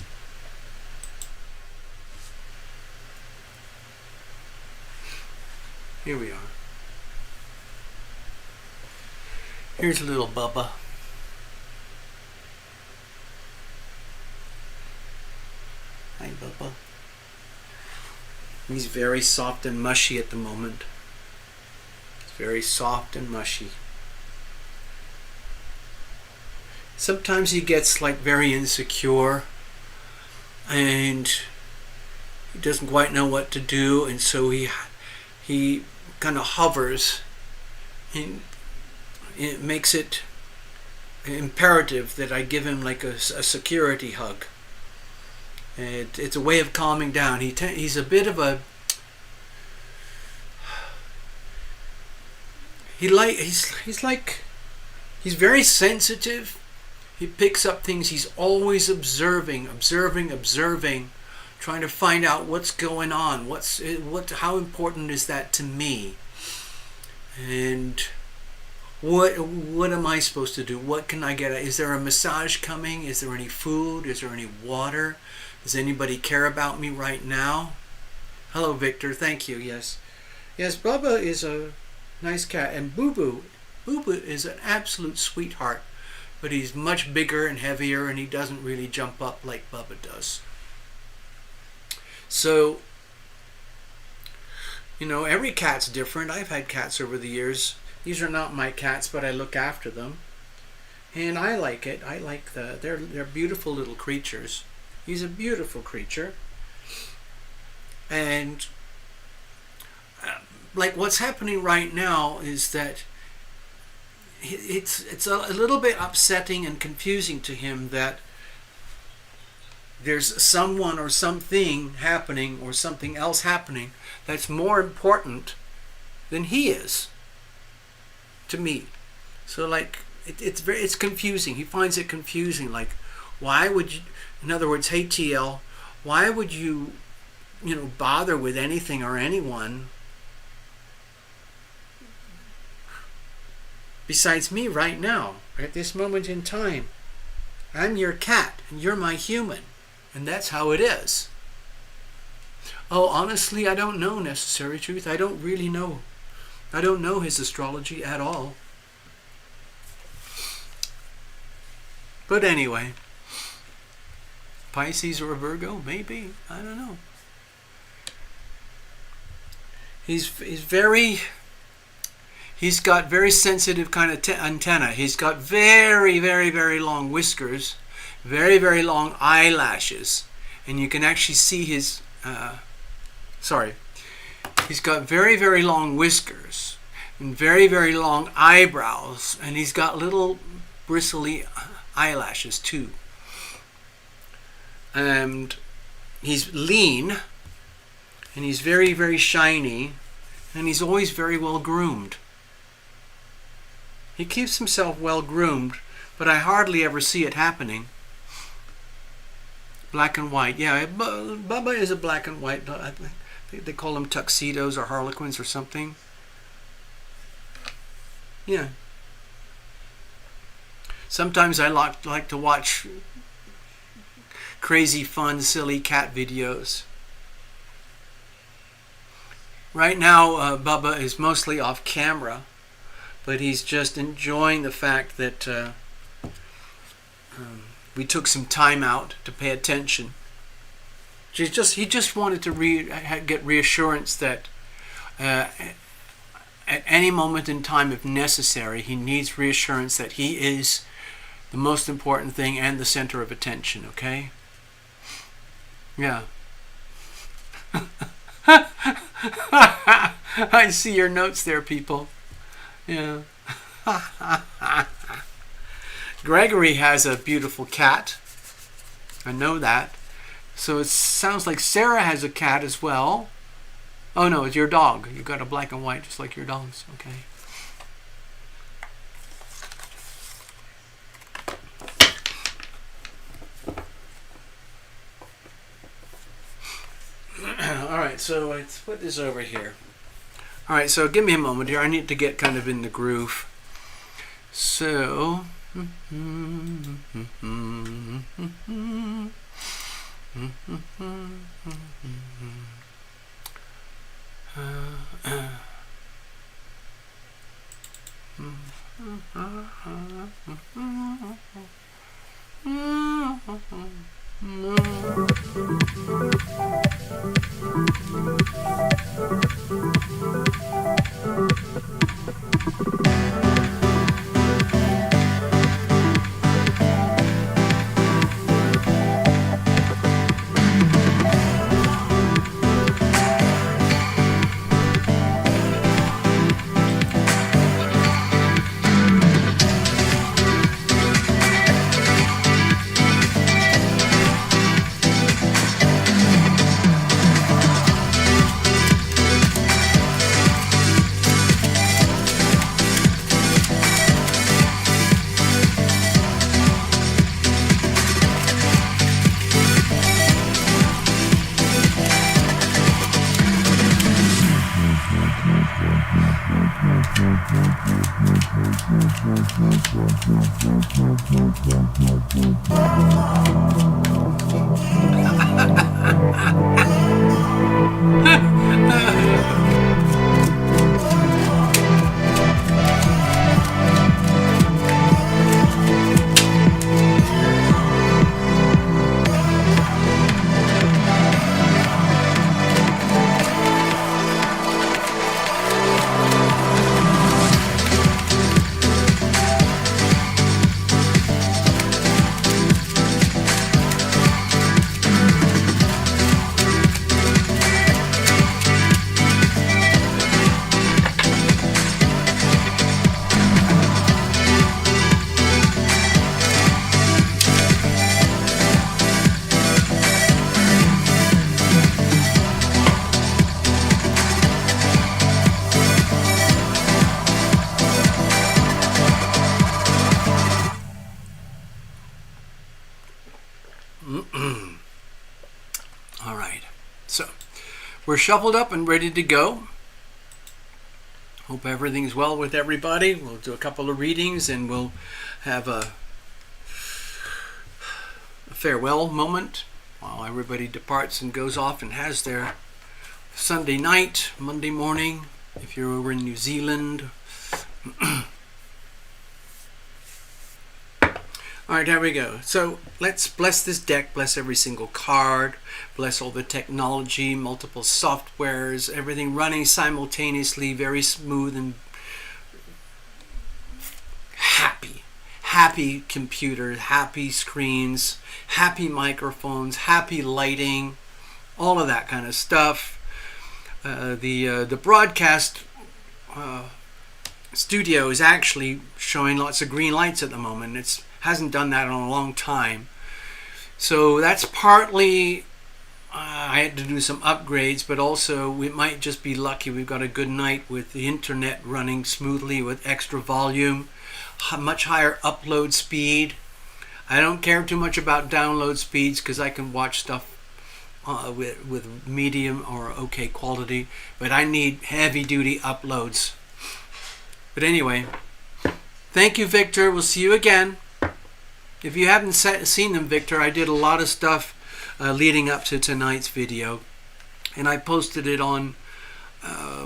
Here we are. Here's little Bubba. Hi, Bubba. He's very soft and mushy at the moment. He's very soft and mushy. Sometimes he gets like very insecure and he doesn't quite know what to do, and so he kind of hovers, and it makes it imperative that I give him like a security hug. It's a way of calming down. He's a bit of a he's very sensitive. He picks up things. He's always observing, trying to find out what's going on. How important is that to me? And what am I supposed to do? What can I get? Is there a massage coming? Is there any food? Is there any water? Does anybody care about me right now? Hello, Victor. Thank you. Yes, Bubba is a nice cat, and Boo Boo is an absolute sweetheart. But he's much bigger and heavier, and he doesn't really jump up like Bubba does. So, every cat's different. I've had cats over the years. These are not my cats, but I look after them. And I like it. I like they're beautiful little creatures. He's a beautiful creature. And like what's happening right now is that it's a little bit upsetting and confusing to him that there's someone or something happening or something else happening that's more important than he is to me. So like it's confusing. He finds it confusing. Like, why would you? In other words, hey TL, why would you bother with anything or anyone besides me right now, at this moment in time? I'm your cat and you're my human, and that's how it is. Oh, honestly, I don't know necessary truth. I don't really know. I don't know his astrology at all. But anyway, Pisces or a Virgo, maybe. I don't know. He's got very sensitive kind of antenna. He's got very, very, very long whiskers, very, very long eyelashes, and you can actually see his. He's got very, very long whiskers and very, very long eyebrows, and he's got little bristly eyelashes too. And he's lean, and he's very, very shiny, and he's always very well groomed. He keeps himself well groomed, but I hardly ever see it happening. Black and white. Yeah, Bubba is a black and white. I think they call them tuxedos or harlequins or something. Yeah. Sometimes I like to watch crazy, fun, silly cat videos. Right now, Bubba is mostly off camera, but he's just enjoying the fact that we took some time out to pay attention. He just wanted to get reassurance that at any moment in time, if necessary, he needs reassurance that he is the most important thing and the center of attention, okay? Yeah. I see your notes there, people. Yeah. Gregory has a beautiful cat. I know that. So it sounds like Sarah has a cat as well. Oh no, it's your dog. You've got a black and white just like your dogs. Okay. Alright, so let's put this over here. Alright, so give me a moment here. I need to get kind of in the groove. So... All right, so we're shuffled up and ready to go. Hope everything's well with everybody. We'll do a couple of readings and we'll have a farewell moment while everybody departs and goes off and has their Sunday night, Monday morning, if you're over in New Zealand. All right, here we go. So let's bless this deck, bless every single card, bless all the technology, multiple softwares, everything running simultaneously, very smooth and happy. Happy computers, happy screens, happy microphones, happy lighting, all of that kind of stuff. The broadcast studio is actually showing lots of green lights at the moment. It hasn't done that in a long time. So that's partly I had to do some upgrades, but also we might just be lucky we've got a good night with the internet running smoothly with extra volume, much higher upload speed. I don't care too much about download speeds because I can watch stuff with medium or okay quality, but I need heavy duty uploads. But anyway, thank you, Victor. We'll see you again. If you haven't seen them, Victor, I did a lot of stuff leading up to tonight's video, and I posted it on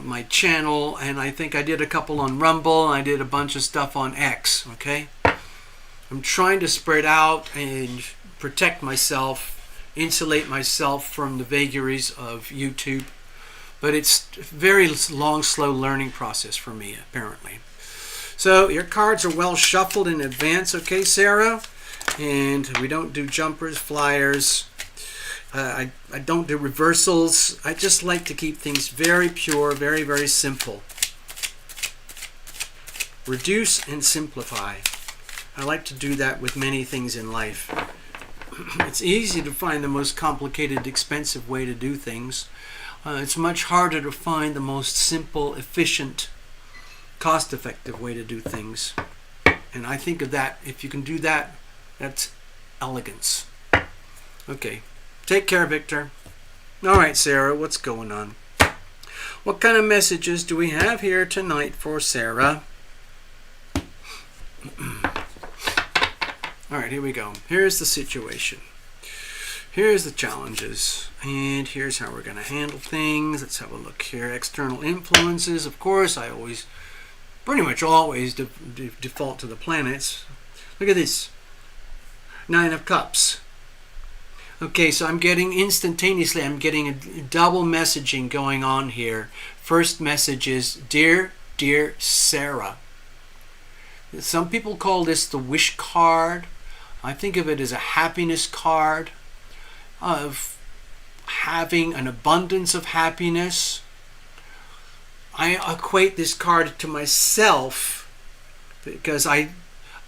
my channel, and I think I did a couple on Rumble, and I did a bunch of stuff on X. Okay, I'm trying to spread out and protect myself, insulate myself from the vagaries of YouTube, but it's a very long, slow learning process for me, apparently. So your cards are well shuffled in advance, okay, Sarah? And we don't do jumpers, flyers. I don't do reversals. I just like to keep things very pure, very, very simple. Reduce and simplify. I like to do that with many things in life. It's easy to find the most complicated, expensive way to do things. It's much harder to find the most simple, efficient, cost-effective way to do things. And I think of that, if you can do that, that's elegance. Okay, take care, Victor. All right, Sarah, what's going on? What kind of messages do we have here tonight for Sarah? All right, here we go. Here's the situation. Here's the challenges. And here's how we're going to handle things. Let's have a look here. External influences. Of course, I always, pretty much always default to the planets. Look at this. 9 of Cups. Okay, so I'm getting instantaneously, I'm getting a double messaging going on here. First message is, Dear Sarah. Some people call this the wish card. I think of it as a happiness card of having an abundance of happiness. I equate this card to myself because I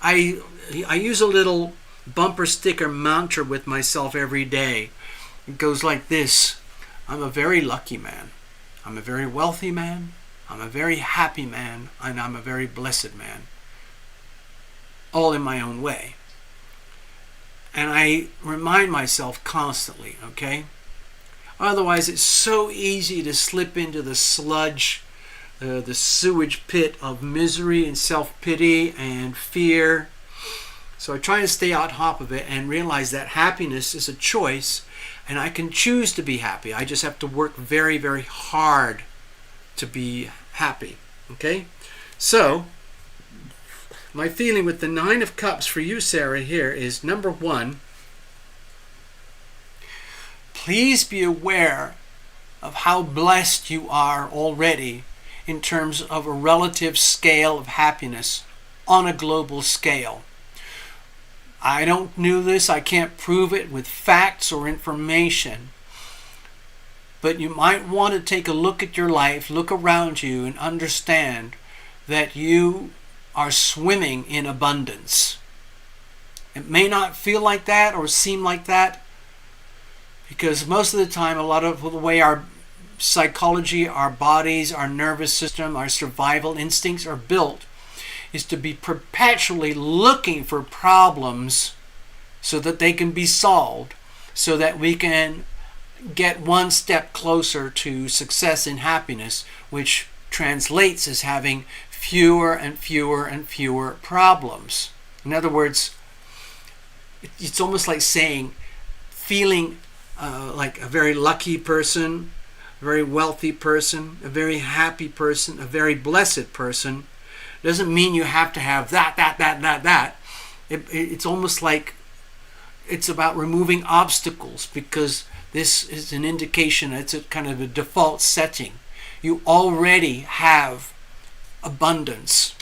use a little bumper sticker mantra with myself every day. It goes like this: I'm a very lucky man. I'm a very wealthy man. I'm a very happy man. And I'm a very blessed man. All in my own way. And I remind myself constantly, okay? Otherwise, it's so easy to slip into the sludge the sewage pit of misery and self-pity and fear. So I try to stay on top of it and realize that happiness is a choice, and I can choose to be happy. I just have to work very, very hard to be happy. Okay? So, my feeling with the Nine of Cups for you, Sarah, here is, number one, please be aware of how blessed you are already in terms of a relative scale of happiness on a global scale. I don't know this, I can't prove it with facts or information, but you might want to take a look at your life, look around you, and understand that you are swimming in abundance. It may not feel like that or seem like that, because most of the time, a lot of the way our psychology, our bodies, our nervous system, our survival instincts are built is to be perpetually looking for problems so that they can be solved, so that we can get one step closer to success and happiness, which translates as having fewer and fewer and fewer problems. In other words, it's almost like saying, feeling like a very lucky person, a very wealthy person, a very happy person, a very blessed person, doesn't mean you have to have that. It's almost like it's about removing obstacles, because this is an indication, it's a kind of a default setting. You already have abundance.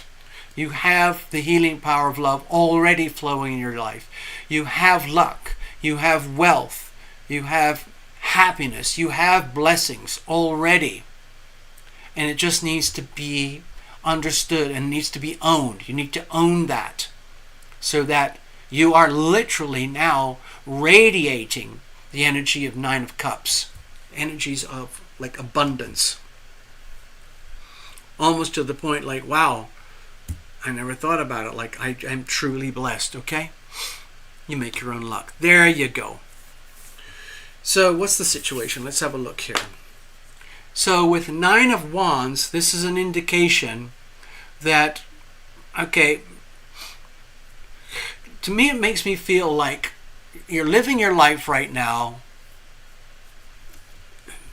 You have the healing power of love already flowing in your life. You have luck. You have wealth. You have happiness. You have blessings already. And it just needs to be understood and needs to be owned. You need to own that, so that you are literally now radiating the energy of Nine of Cups, energies of like abundance, almost to the point like, wow, I never thought about it, like I'm truly blessed. Okay, you make your own luck. There you go. So what's the situation? Let's have a look here. So with Nine of Wands, this is an indication that, okay, to me it makes me feel like you're living your life right now.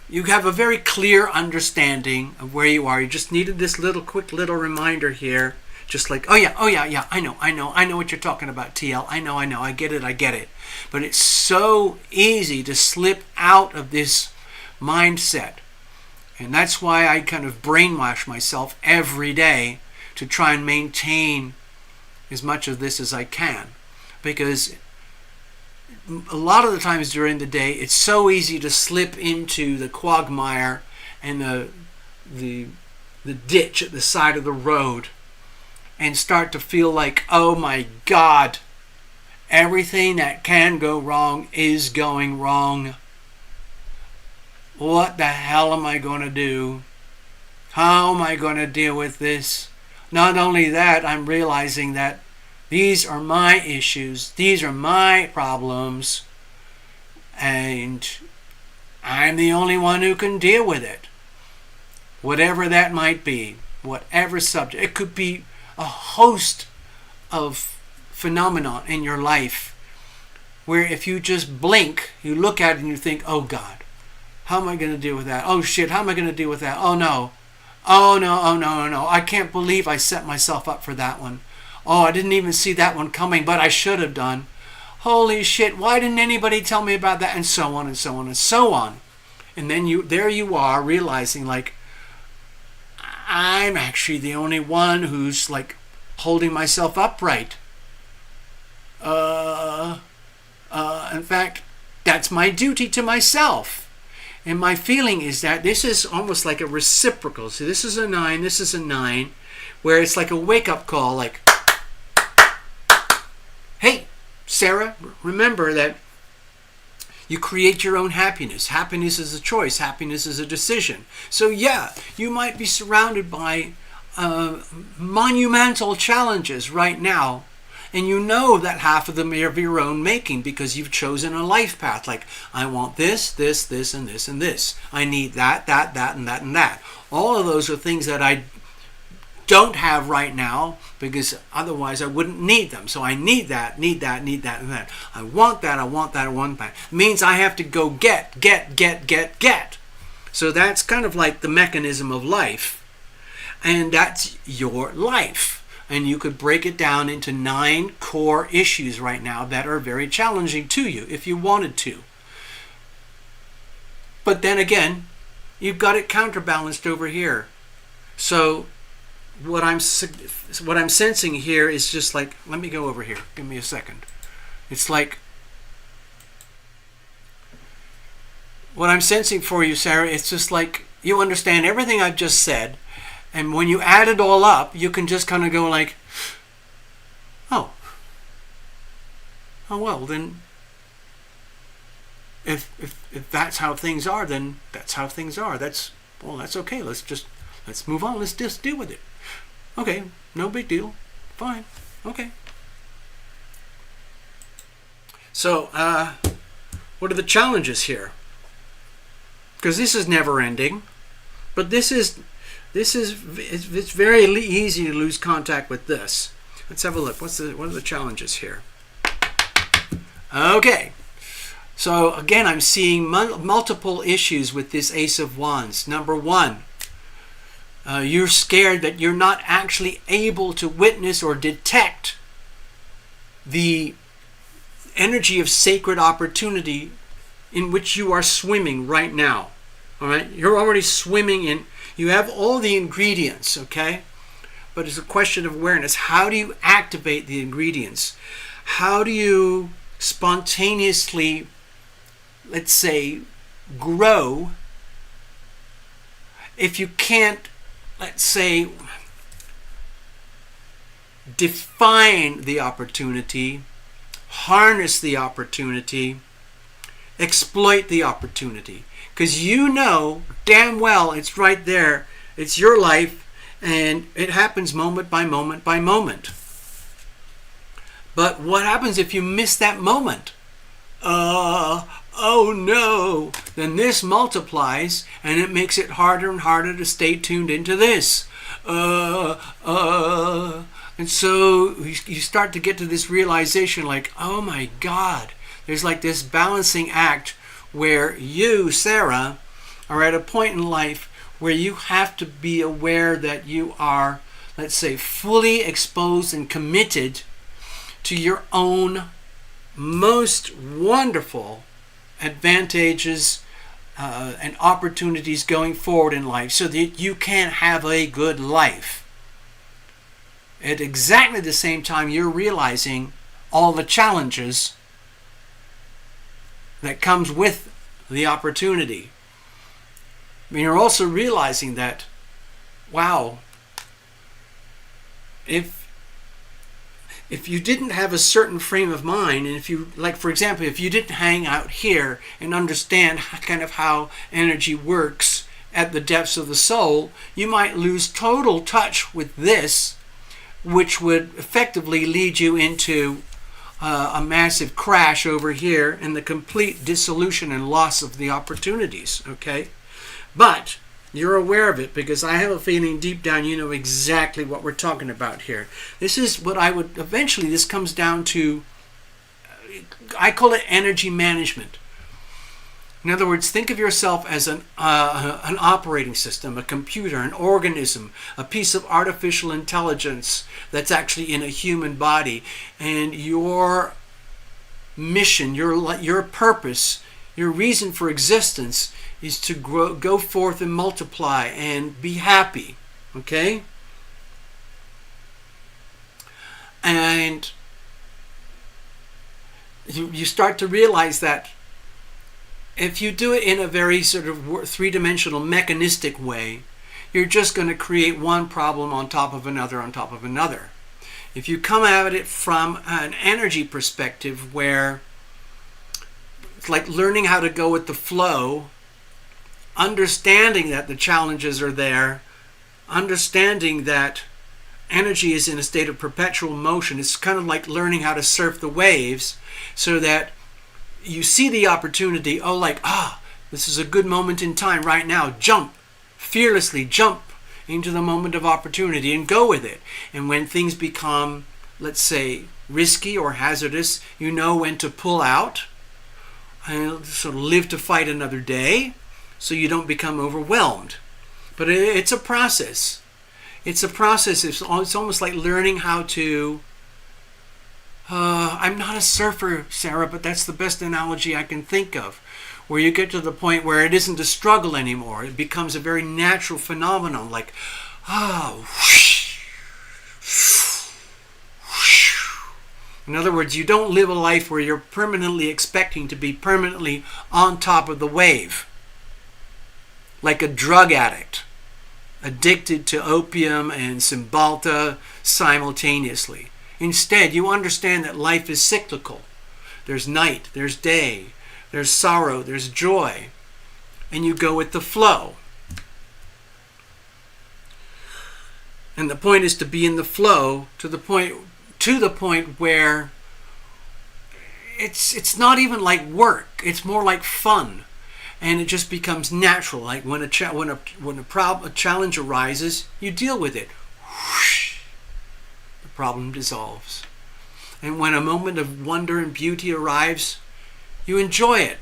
You have a very clear understanding of where you are. You just needed this quick little reminder here. Just like, oh yeah, I know what you're talking about, TL. I know, I get it. But it's so easy to slip out of this mindset. And that's why I kind of brainwash myself every day to try and maintain as much of this as I can. Because a lot of the times during the day, it's so easy to slip into the quagmire and the ditch at the side of the road and start to feel like, oh my God, everything that can go wrong is going wrong. What the hell am I going to do? How am I going to deal with this? Not only that, I'm realizing that these are my issues. These are my problems. And I'm the only one who can deal with it. Whatever that might be. Whatever subject. It could be a host of phenomena in your life where if you just blink, you look at it and you think, oh God, how am I going to deal with that? Oh shit, how am I going to deal with that? Oh no. Oh no. I can't believe I set myself up for that one. Oh, I didn't even see that one coming, but I should have done. Holy shit, why didn't anybody tell me about that? And so on and so on and so on. And then there you are realizing like, I'm actually the only one who's like holding myself upright. In fact, that's my duty to myself. And my feeling is that this is almost like a reciprocal. So this is a 9, this is a 9, where it's like a wake-up call, like, hey, Sarah, remember that you create your own happiness. Happiness is a choice. Happiness is a decision. So yeah, you might be surrounded by monumental challenges right now, And you know that half of them are of your own making because you've chosen a life path. Like, I want this, this, this, and this, and this. I need that, that, that, and that, and that. All of those are things that I don't have right now because otherwise I wouldn't need them. So I need that, need that, need that, and that. I want that, I want that, I want that. It means I have to go get. So that's kind of like the mechanism of life. And that's your life. And you could break it down into 9 core issues right now that are very challenging to you if you wanted to. But then again, you've got it counterbalanced over here. So what I'm sensing here is just like, let me go over here. Give me a second. It's like, what I'm sensing for you, Sarah, it's just like you understand everything I've just said. And when you add it all up, you can just kind of go like, oh well, then if that's how things are, then that's how things are. That's okay. Let's move on. Let's just deal with it. Okay, no big deal. Fine. Okay. So, what are the challenges here? Because this is never ending, but it's very easy to lose contact with this. Let's have a look. What are the challenges here? Okay. So again, I'm seeing multiple issues with this Ace of Wands. Number 1, you're scared that you're not actually able to witness or detect the energy of sacred opportunity in which you are swimming right now. All right? You're already swimming in. You have all the ingredients, okay? But it's a question of awareness. How do you activate the ingredients? How do you spontaneously, let's say, grow if you can't, let's say, define the opportunity, harness the opportunity, exploit the opportunity? Because you know damn well it's right there. It's your life, and it happens moment by moment by moment. But what happens if you miss that moment? Oh no. Then this multiplies, and it makes it harder and harder to stay tuned into this. And so you start to get to this realization like, oh my God, there's like this balancing act where you, Sarah, are at a point in life where you have to be aware that you are, let's say, fully exposed and committed to your own most wonderful advantages and opportunities going forward in life so that you can have a good life. At exactly the same time, you're realizing all the challenges that comes with the opportunity. I mean, you're also realizing that, wow, if you didn't have a certain frame of mind, and if you, like for example, if you didn't hang out here and understand kind of how energy works at the depths of the soul, you might lose total touch with this, which would effectively lead you into a massive crash over here and the complete dissolution and loss of the opportunities, okay? But you're aware of it because I have a feeling deep down you know exactly what we're talking about here. This is what I would, eventually this comes down to, I call it energy management. In other words, think of yourself as an operating system, a computer, an organism, a piece of artificial intelligence that's actually in a human body. And your mission, your purpose, your reason for existence is to go forth and multiply and be happy. Okay? And you start to realize that if you do it in a very sort of three-dimensional mechanistic way, you're just going to create one problem on top of another on top of another. If you come at it from an energy perspective where it's like learning how to go with the flow, understanding that the challenges are there, understanding that energy is in a state of perpetual motion. It's kind of like learning how to surf the waves, so that you see the opportunity, this is a good moment in time right now. Jump, fearlessly jump into the moment of opportunity and go with it. And when things become, let's say, risky or hazardous, you know when to pull out and sort of live to fight another day, so you don't become overwhelmed. But it's a process. It's a process. It's almost like learning how to... I'm not a surfer, Sarah, but that's the best analogy I can think of. Where you get to the point where it isn't a struggle anymore. It becomes a very natural phenomenon, like, whoosh, whoosh. In other words, you don't live a life where you're permanently expecting to be permanently on top of the wave. Like a drug addict, addicted to opium and Cymbalta simultaneously. Instead, you understand that life is cyclical. There's night, there's day, there's sorrow, there's joy, and you go with the flow. And the point is to be in the flow to the point where it's not even like work. It's more like fun, and it just becomes natural. Like when a challenge arises, you deal with it. Whoosh, the problem dissolves. And when a moment of wonder and beauty arrives, you enjoy it.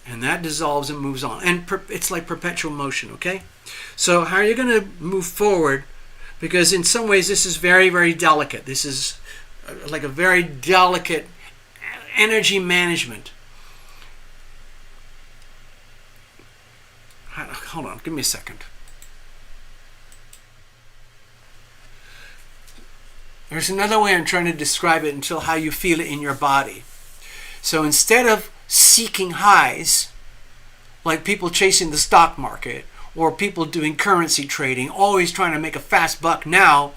And that dissolves and moves on. And it's like perpetual motion, okay? So how are you going to move forward? Because in some ways this is very, very delicate. This is like a very delicate energy management. Hold on, give me a second. There's another way I'm trying to describe it until how you feel it in your body. So instead of seeking highs, like people chasing the stock market or people doing currency trading, always trying to make a fast buck now,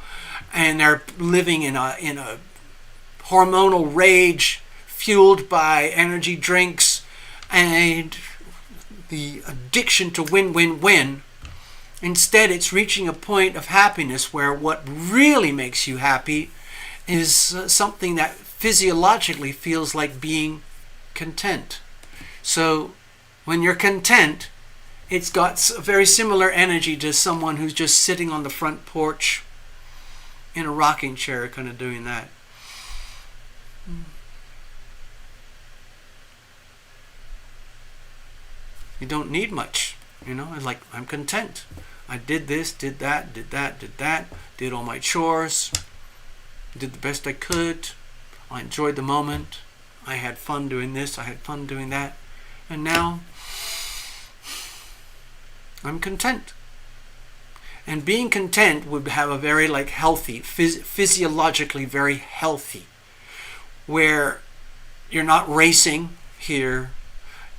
and they're living in a hormonal rage fueled by energy drinks and the addiction to win, win, win. Instead, it's reaching a point of happiness where what really makes you happy is something that physiologically feels like being content. So when you're content, it's got a very similar energy to someone who's just sitting on the front porch in a rocking chair, kind of doing that. You don't need much, it's like, I'm content. I did this, did that, did all my chores, did the best I could. I enjoyed the moment. I had fun doing this, I had fun doing that. And now, I'm content. And being content would have a very healthy, physiologically very healthy, where you're not racing here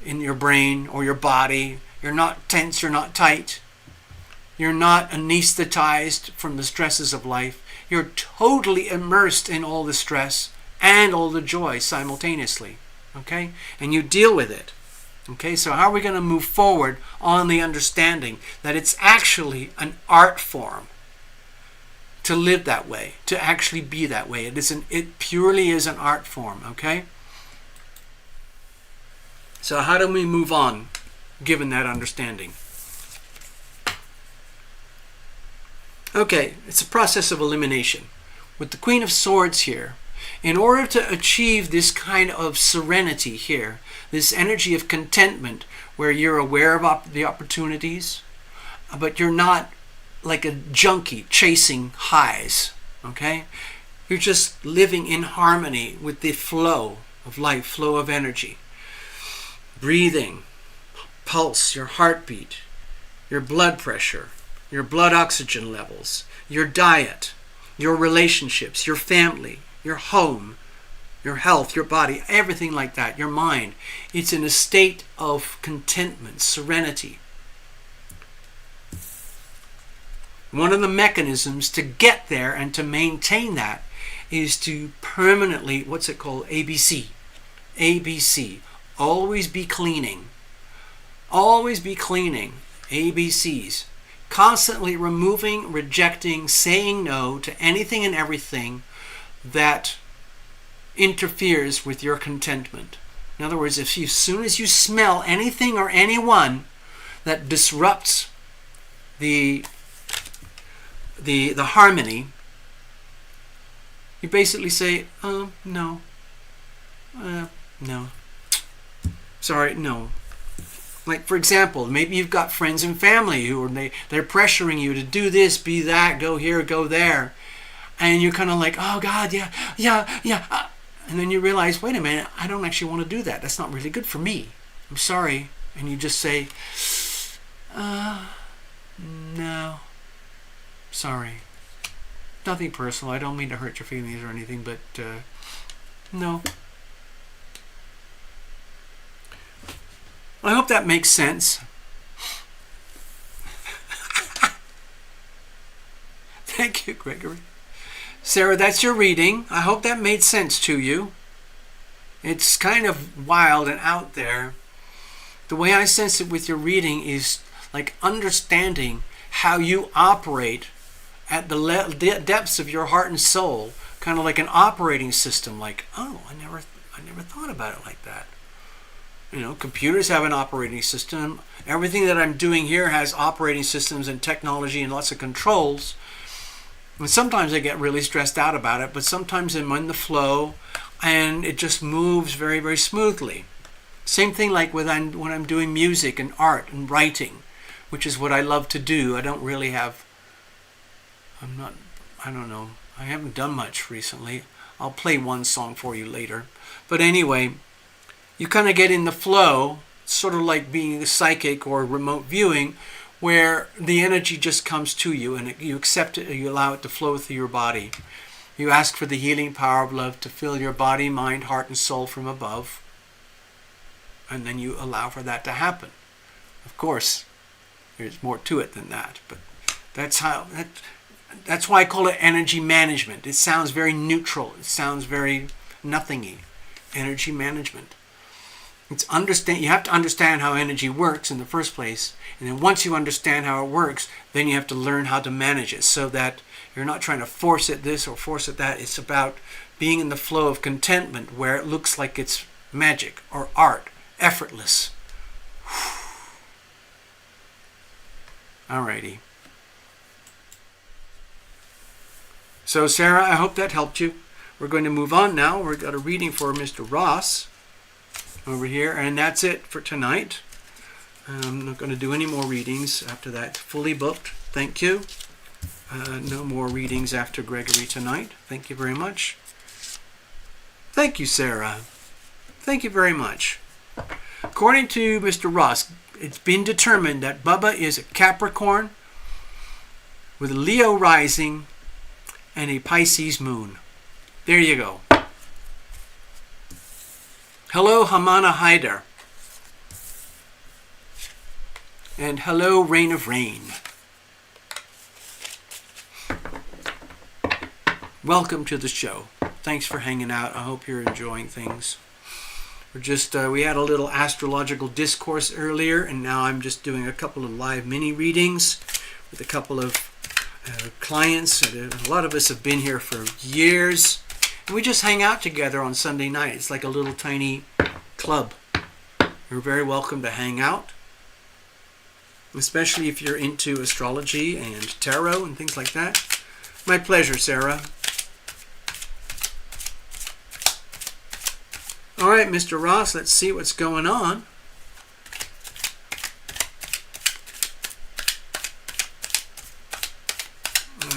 in your brain or your body. You're not tense, you're not tight. You're not anesthetized from the stresses of life. You're totally immersed in all the stress and all the joy simultaneously. Okay? And you deal with it. Okay? So how are we going to move forward on the understanding that it's actually an art form to live that way, to actually be that way? It purely is an art form. Okay? So how do we move on, given that understanding? Okay, it's a process of elimination. With the Queen of Swords here, in order to achieve this kind of serenity here, this energy of contentment, where you're aware of the opportunities, but you're not like a junkie chasing highs, okay? You're just living in harmony with the flow of life, flow of energy. Breathing, pulse, your heartbeat, your blood pressure, your blood oxygen levels, your diet, your relationships, your family, your home, your health, your body, everything like that, your mind. It's in a state of contentment, serenity. One of the mechanisms to get there and to maintain that is to permanently, what's it called? ABC. ABC. Always be cleaning. Always be cleaning. ABCs. constantly removing, rejecting, saying no to anything and everything that interferes with your contentment. In other words, as soon as you smell anything or anyone that disrupts the harmony, you basically say, no, no, sorry, no. Like, for example, maybe you've got friends and family who they're pressuring you to do this, be that, go here, go there. And you're kind of like, oh God, yeah. And then you realize, wait a minute, I don't actually want to do that. That's not really good for me. I'm sorry. And you just say, no, sorry. Nothing personal. I don't mean to hurt your feelings or anything, but no. I hope that makes sense. Thank you, Gregory. Sarah, that's your reading. I hope that made sense to you. It's kind of wild and out there. The way I sense it with your reading is like understanding how you operate at the depths of your heart and soul, kind of like an operating system. Like, oh, I never thought about it like that. You know, computers have an operating system. Everything that I'm doing here has operating systems and technology and lots of controls. And sometimes I get really stressed out about it, but sometimes I'm in the flow and it just moves very, very smoothly. Same thing like when I'm doing music and art and writing, which is what I love to do. I don't know. I haven't done much recently. I'll play one song for you later. But anyway, you kind of get in the flow, sort of like being a psychic or remote viewing, where the energy just comes to you and you accept it, you allow it to flow through your body. You ask for the healing power of love to fill your body, mind, heart, and soul from above. And then you allow for that to happen. Of course, there's more to it than that, but that's why I call it energy management. It sounds very neutral. It sounds very nothingy. Energy management. You have to understand how energy works in the first place, and then once you understand how it works, then you have to learn how to manage it so that you're not trying to force it this or force it that. It's about being in the flow of contentment where it looks like it's magic or art, effortless. Alrighty. So Sarah, I hope that helped you. We're going to move on now. We've got a reading for Mr. Ross over here, and that's it for tonight. I'm not going to do any more readings after that. Fully booked. Thank you. No more readings after Gregory tonight. Thank you very much. Thank you, Sarah. Thank you very much. According to Mr. Ross, it's been determined that Bubba is a Capricorn with a Leo rising and a Pisces moon. There you go. Hello, Hamana Haider. And hello, Rain of Rain. Welcome to the show. Thanks for hanging out. I hope you're enjoying things. We had a little astrological discourse earlier, and now I'm just doing a couple of live mini readings with a couple of clients. A lot of us have been here for years, and we just hang out together on Sunday night. It's like a little tiny club. You're very welcome to hang out, especially if you're into astrology and tarot and things like that. My pleasure, Sarah. All right, Mr. Ross, let's see what's going on.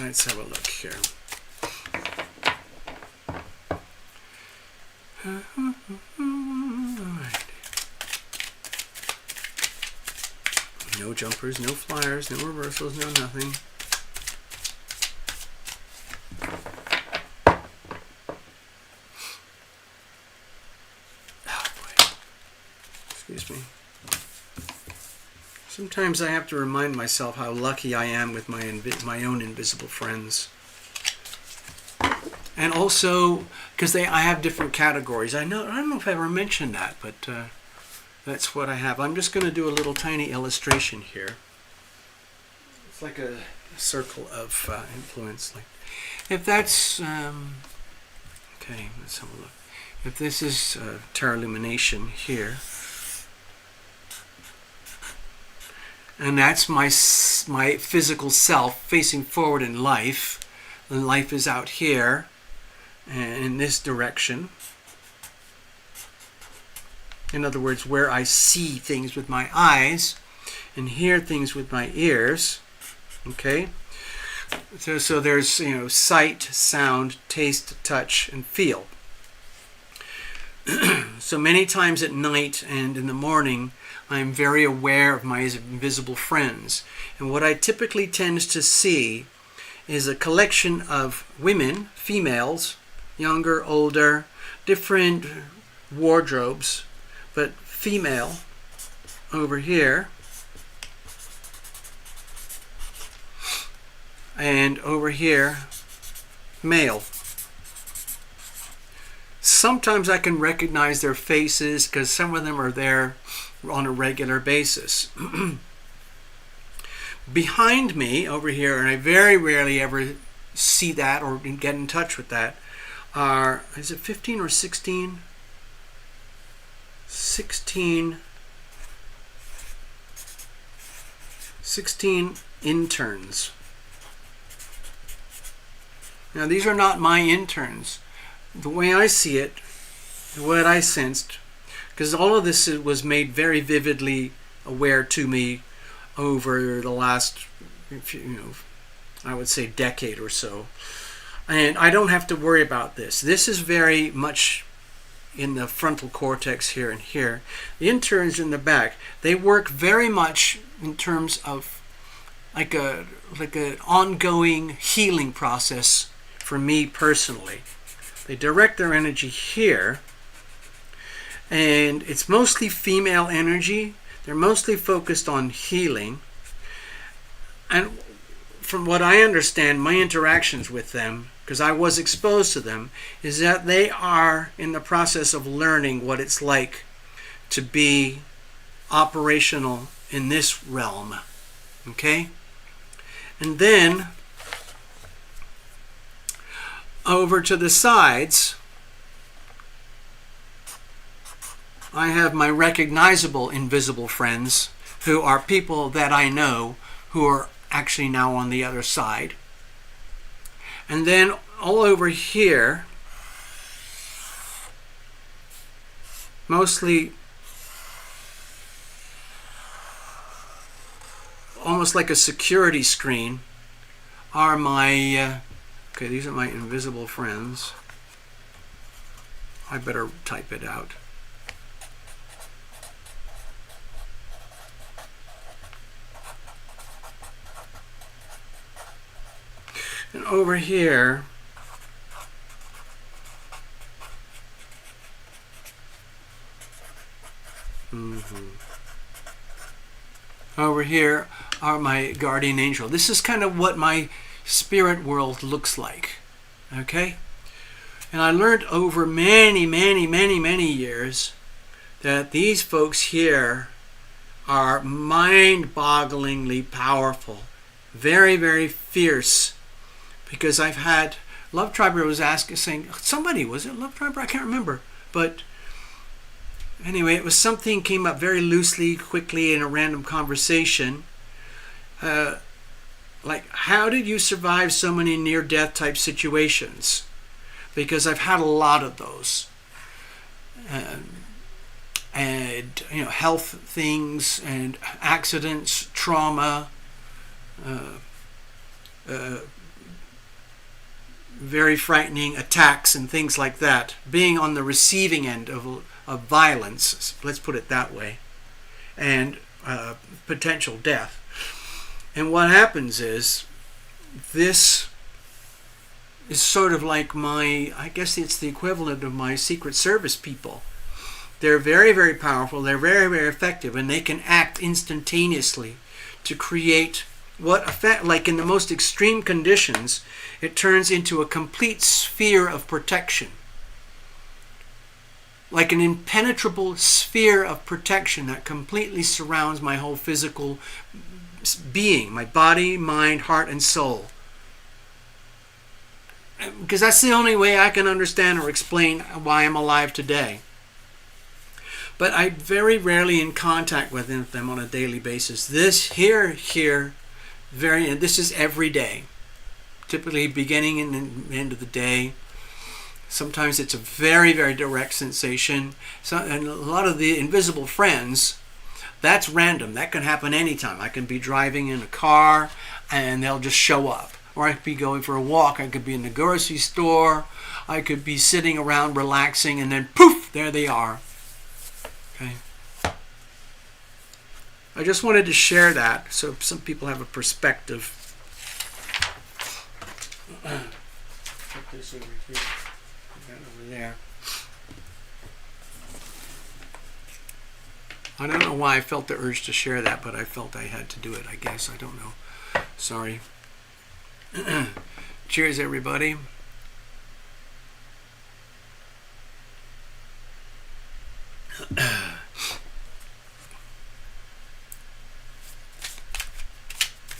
Let's have a look here. All right. No jumpers, no flyers, no reversals, no nothing. Excuse me. Sometimes I have to remind myself how lucky I am with my own invisible friends. And also, because I have different categories. I don't know if I ever mentioned that, but that's what I have. I'm just going to do a little tiny illustration here. It's like a circle of influence. Like, if that's okay, let's have a look. If this is TarotLumination here, and that's my physical self facing forward in life, and life is out here and in this direction. In other words, where I see things with my eyes and hear things with my ears. Okay, so there's sight, sound, taste, touch, and feel. So many times at night and in the morning, I'm very aware of my invisible friends, and what I typically tend to see is a collection of women, females, younger, older, different wardrobes, but female over here. And over here, male. Sometimes I can recognize their faces because some of them are there on a regular basis. Behind me over here, and I very rarely ever see that or get in touch with that, are, is it 15 or 16? 16 interns. Now these are not my interns. The way I see it, what I sensed, because all of this was made very vividly aware to me over the last, I would say decade or so. And I don't have to worry about this. This is very much in the frontal cortex here and here. The interns in the back, they work very much in terms of like an ongoing healing process for me personally. They direct their energy here, and it's mostly female energy. They're mostly focused on healing. And from what I understand, my interactions with them, because I was exposed to them, is that they are in the process of learning what it's like to be operational in this realm. Okay? And then over to the sides, I have my recognizable invisible friends, who are people that I know who are actually now on the other side. And then all over here, mostly almost like a security screen, are my okay, these are my invisible friends. I better type it out. And over here, over here are my guardian angel. This is kind of what my spirit world looks like. Okay? And I learned over many years that these folks here are mind-bogglingly powerful. Very, very fierce. Because I've had, Love Triber was saying, somebody, was it Love Triber? I can't remember. But anyway, it was something came up very loosely, quickly in a random conversation. Like, how did you survive so many near-death type situations? Because I've had a lot of those. And health things and accidents, trauma, very frightening attacks and things like that. Being on the receiving end of violence, let's put it that way, and potential death. And what happens is, this is sort of like I guess it's the equivalent of my Secret Service people. They're very, very powerful, they're very, very effective, and they can act instantaneously to create what effect, like in the most extreme conditions, it turns into a complete sphere of protection. Like an impenetrable sphere of protection that completely surrounds my whole physical being, my body, mind, heart, and soul. Because that's the only way I can understand or explain why I'm alive today. But I'm very rarely in contact with them on a daily basis. This this is every day. Typically beginning and end of the day. Sometimes it's a very, very direct sensation. And a lot of the invisible friends, that's random. That can happen anytime. I can be driving in a car and they'll just show up. Or I could be going for a walk. I could be in the grocery store. I could be sitting around relaxing and then poof, there they are. Okay. I just wanted to share that so some people have a perspective. Put this over here. Put that over there. I don't know why I felt the urge to share that, but I felt I had to do it, I guess. I don't know. Sorry. Cheers, everybody.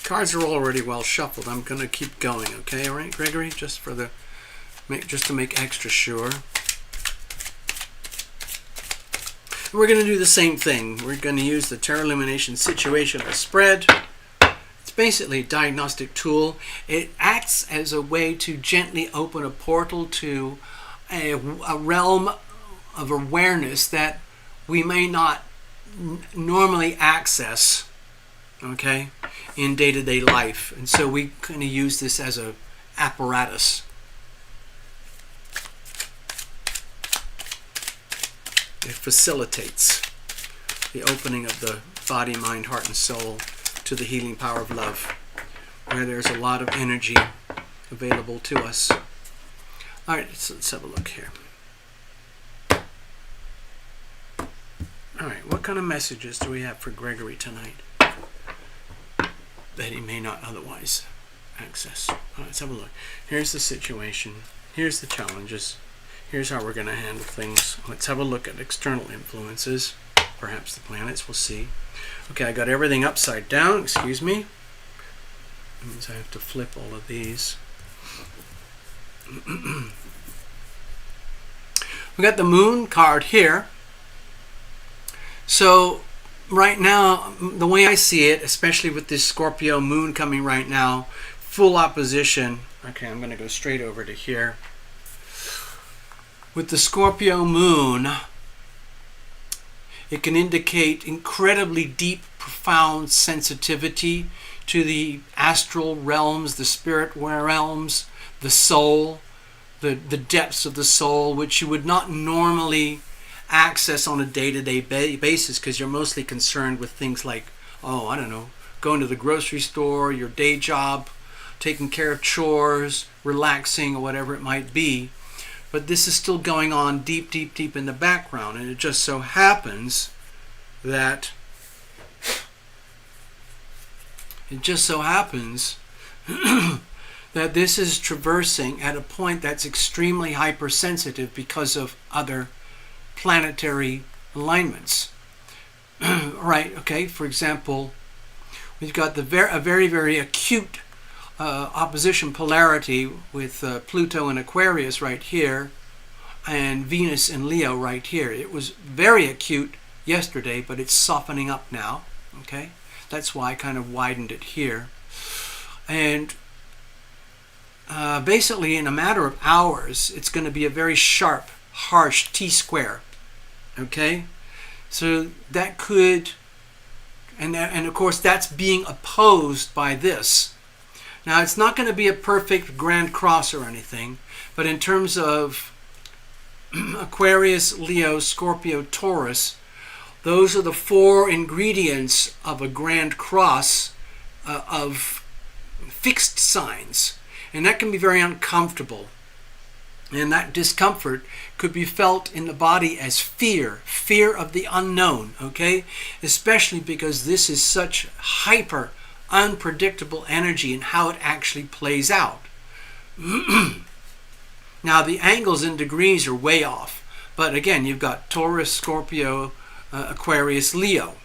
Cards are already well shuffled. I'm going to keep going, okay? All right, Gregory? Just to make extra sure. We're going to do the same thing. We're going to use the TarotLumination situational spread. It's basically a diagnostic tool. It acts as a way to gently open a portal to a realm of awareness that we may not normally access, okay, in day-to-day life. And so we kind of use this as a apparatus. It facilitates the opening of the body, mind, heart, and soul to the healing power of love, where there's a lot of energy available to us. All right, let's have a look here. All right, what kind of messages do we have for Gregory tonight that he may not otherwise access? All right, let's have a look. Here's the situation. Here's the challenges. Here's how we're going to handle things. Let's have a look at external influences. Perhaps the planets, we'll see. Okay, I got everything upside down. Excuse me. That means I have to flip all of these. We got the moon card here. So right now, the way I see it, especially with this Scorpio moon coming right now, full opposition. Okay, I'm going to go straight over to here. With the Scorpio moon, it can indicate incredibly deep, profound sensitivity to the astral realms, the spirit realms, the soul, the depths of the soul, which you would not normally access on a day-to-day basis because you're mostly concerned with things like, oh, I don't know, going to the grocery store, your day job, taking care of chores, relaxing, or whatever it might be. But this is still going on deep, deep, deep in the background. And it just so happens that that this is traversing at a point that's extremely hypersensitive because of other planetary alignments. Right, okay, for example, we've got a very, very acute opposition polarity with Pluto and Aquarius right here and Venus and Leo right here. It was very acute yesterday, but it's softening up now. Okay, that's why I kind of widened it here. And basically in a matter of hours, it's going to be a very sharp, harsh T-square. Okay, so that could, and of course that's being opposed by this. Now, it's not going to be a perfect grand cross or anything, but in terms of Aquarius, Leo, Scorpio, Taurus, those are the four ingredients of a grand cross of fixed signs. And that can be very uncomfortable. And that discomfort could be felt in the body as fear of the unknown, okay? Especially because this is such hyper unpredictable energy and how it actually plays out. Now the angles and degrees are way off, but again you've got Taurus, Scorpio, Aquarius, Leo.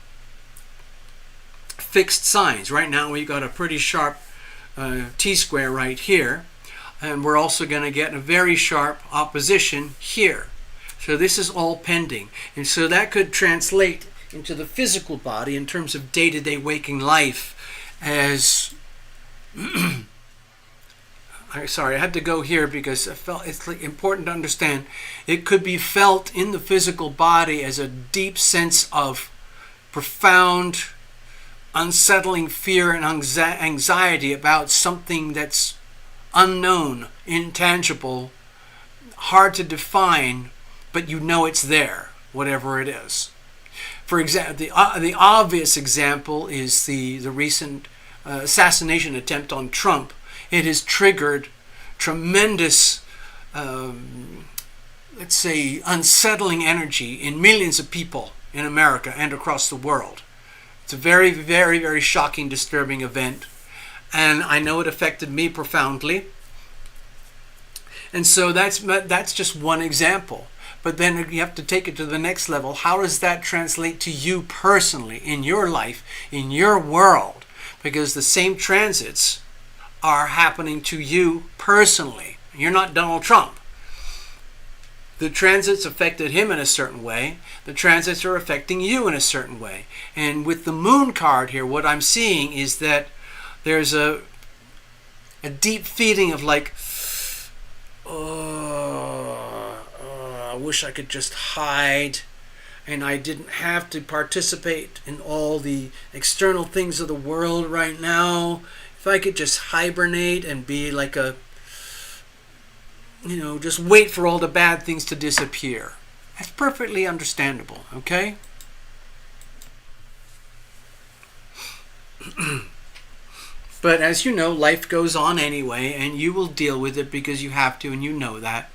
fixed signs. Right now we got a pretty sharp T-square right here, and we're also going to get a very sharp opposition here. So this is all pending, and so that could translate into the physical body in terms of day-to-day waking life as sorry, I had to go here because I felt it's important to understand. It could be felt in the physical body as a deep sense of profound, unsettling fear and anxiety about something that's unknown, intangible, hard to define, but you know it's there, whatever it is. For example, the obvious example is the recent assassination attempt on Trump. It has triggered tremendous, let's say, unsettling energy in millions of people in America and across the world. It's a very, very, very shocking, disturbing event. And I know it affected me profoundly. And so that's just one example. But then you have to take it to the next level. How does that translate to you personally, in your life, in your world? Because the same transits are happening to you personally. You're not Donald Trump. The transits affected him in a certain way. The transits are affecting you in a certain way. And with the moon card here, what I'm seeing is that there's a deep feeling of like, I wish I could just hide and I didn't have to participate in all the external things of the world right now. If I could just hibernate and be like a, just wait for all the bad things to disappear. That's perfectly understandable, okay? But as you know, life goes on anyway, and you will deal with it because you have to, and you know that.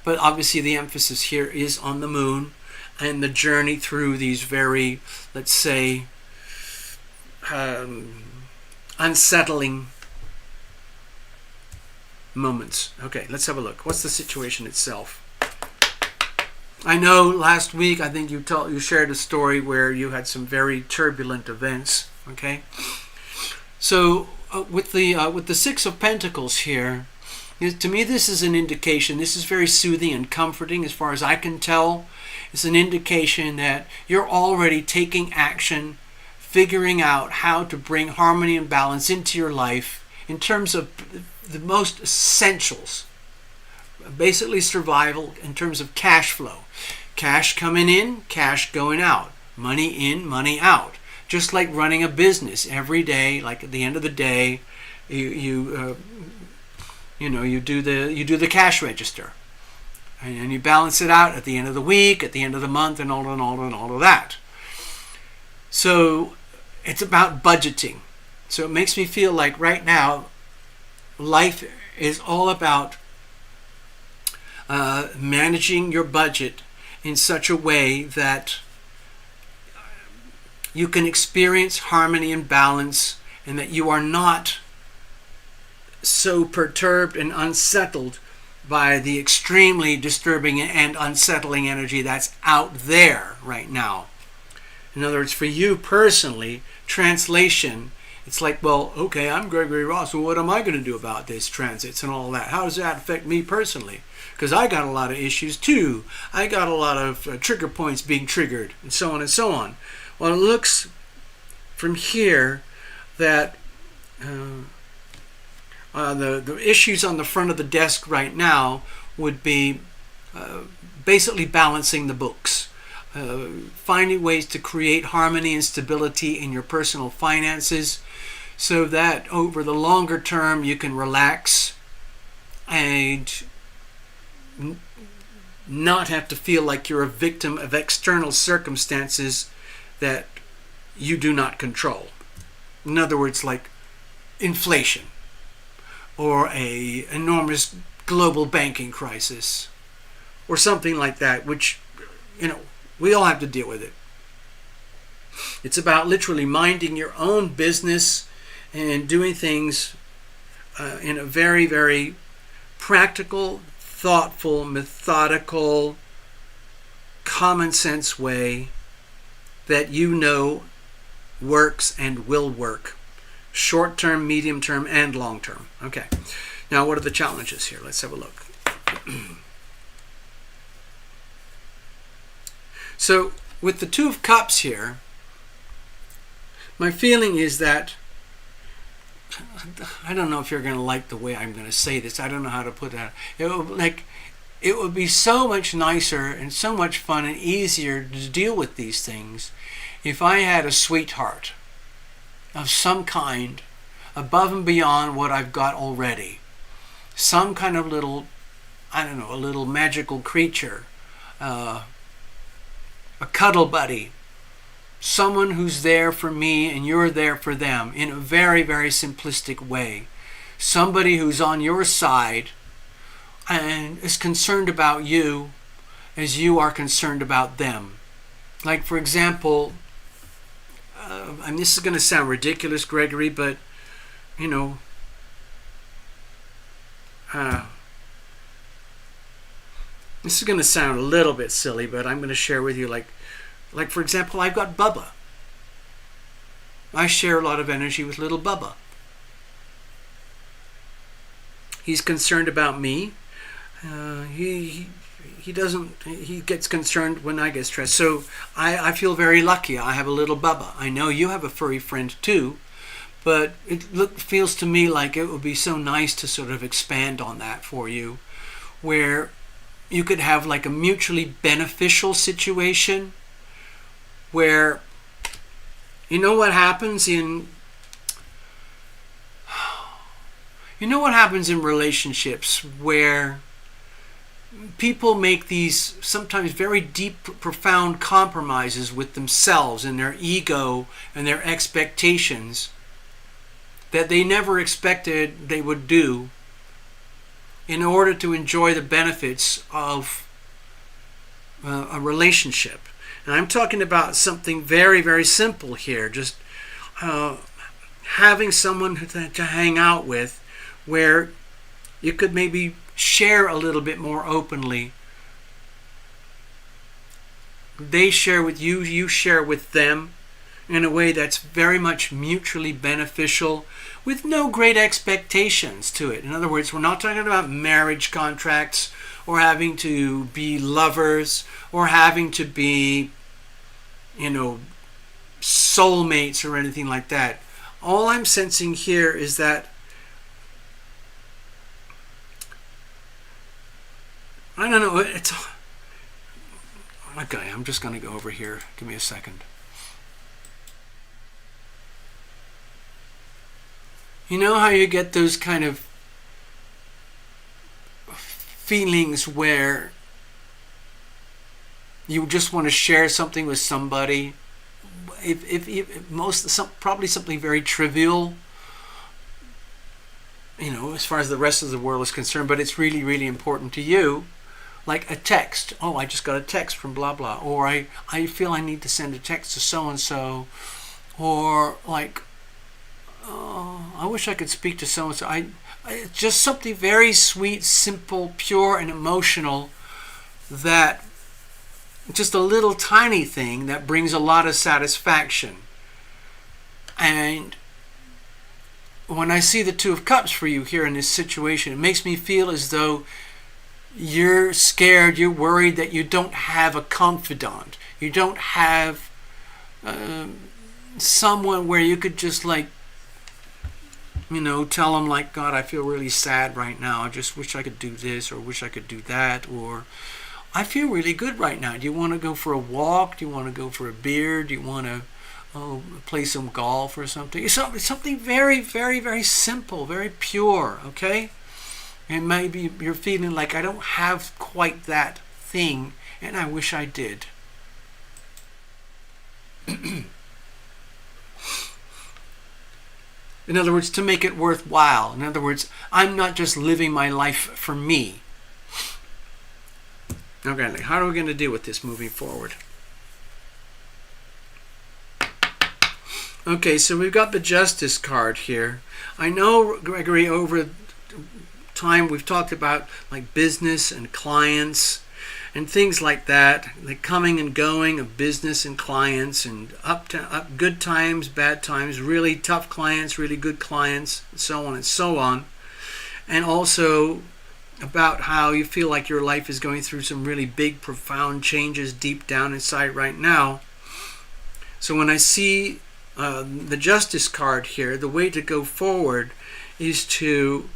But obviously the emphasis here is on the moon and the journey through these very, let's say, unsettling moments. Okay, let's have a look. What's the situation itself? I know last week I think you shared a story where you had some very turbulent events. Okay, so with the Six of Pentacles here, to me this is an indication. This is very soothing and comforting as far as I can tell. It's an indication that you're already taking action, figuring out how to bring harmony and balance into your life in terms of the most essentials. Basically survival in terms of cash flow. Cash coming in, cash going out. Money in, money out. Just like running a business every day, like at the end of the day, you do the cash register. And you balance it out at the end of the week, at the end of the month, and all of that. So it's about budgeting. So it makes me feel like right now, life is all about managing your budget in such a way that you can experience harmony and balance, and that you are not so perturbed and unsettled by the extremely disturbing and unsettling energy that's out there right now. In other words, for you personally, translation, it's like, well, okay, I'm Gregory Ross, well, what am I going to do about this transits and all that? How does that affect me personally? Because I got a lot of issues too. I got a lot of trigger points being triggered, and so on and so on. Well, it looks from here that the issues on the front of the desk right now would be basically balancing the books, finding ways to create harmony and stability in your personal finances so that over the longer term you can relax and not have to feel like you're a victim of external circumstances that you do not control. In other words, like inflation or a enormous global banking crisis or something like that, which, we all have to deal with it. It's about literally minding your own business and doing things in a very, very practical, thoughtful, methodical, common sense way that works and will work. Short term, medium term, and long term. Okay. Now, what are the challenges here? Let's have a look. So, with the Two of Cups here, my feeling is that, I don't know if you're going to like the way I'm going to say this. I don't know how to put that. It would be so much nicer and so much fun and easier to deal with these things if I had a sweetheart of some kind above and beyond what I've got already. Some kind of little, I don't know, a little magical creature, a cuddle buddy, someone who's there for me and you're there for them in a very, very simplistic way. Somebody who's on your side and is concerned about you as you are concerned about them. Like, for example, and this is going to sound ridiculous, Gregory, but, you know, this is going to sound a little bit silly, but I'm going to share with you, like for example, I've got Bubba. I share a lot of energy with little Bubba. He's concerned about me. He gets concerned when I get stressed. So I feel very lucky. I have a little Bubba. I know you have a furry friend too, but it feels to me like it would be so nice to sort of expand on that for you, where you could have like a mutually beneficial situation where, you know what happens in relationships where people make these sometimes very deep, profound compromises with themselves and their ego and their expectations that they never expected they would do in order to enjoy the benefits of a relationship. And I'm talking about something very, very simple here, just having someone to hang out with where you could maybe share a little bit more openly. They share with you, you share with them in a way that's very much mutually beneficial with no great expectations to it. In other words, we're not talking about marriage contracts or having to be lovers or having to be, soulmates or anything like that. All I'm sensing here is that I don't know, it's okay, I'm just going to go over here. Give me a second. You know how you get those kind of feelings where you just want to share something with somebody, probably something very trivial, as far as the rest of the world is concerned, but it's really, really important to you, like a text. Oh, I just got a text from blah blah, or I feel I need to send a text to so and so, or like, oh, I wish I could speak to so and so. Just something very sweet, simple, pure, and emotional, that just a little tiny thing that brings a lot of satisfaction. And when I see the Two of Cups for you here in this situation, it makes me feel as though you're scared, you're worried that you don't have a confidant. You don't have someone where you could just tell them like, God, I feel really sad right now. I just wish I could do this or wish I could do that, or I feel really good right now. Do you want to go for a walk? Do you want to go for a beer? Do you want to play some golf or something? Something very, very, very simple, very pure, okay? And maybe you're feeling like, I don't have quite that thing, and I wish I did. In other words, to make it worthwhile. In other words, I'm not just living my life for me. Okay, how are we going to deal with this moving forward? Okay, so we've got the Justice card here. I know, Gregory, over time we've talked about like business and clients and things like that, the coming and going of business and clients, and up good times, bad times, really tough clients, really good clients, so on and so on. And also about how you feel like your life is going through some really big, profound changes deep down inside right now. So when I see the Justice card here, the way to go forward is to,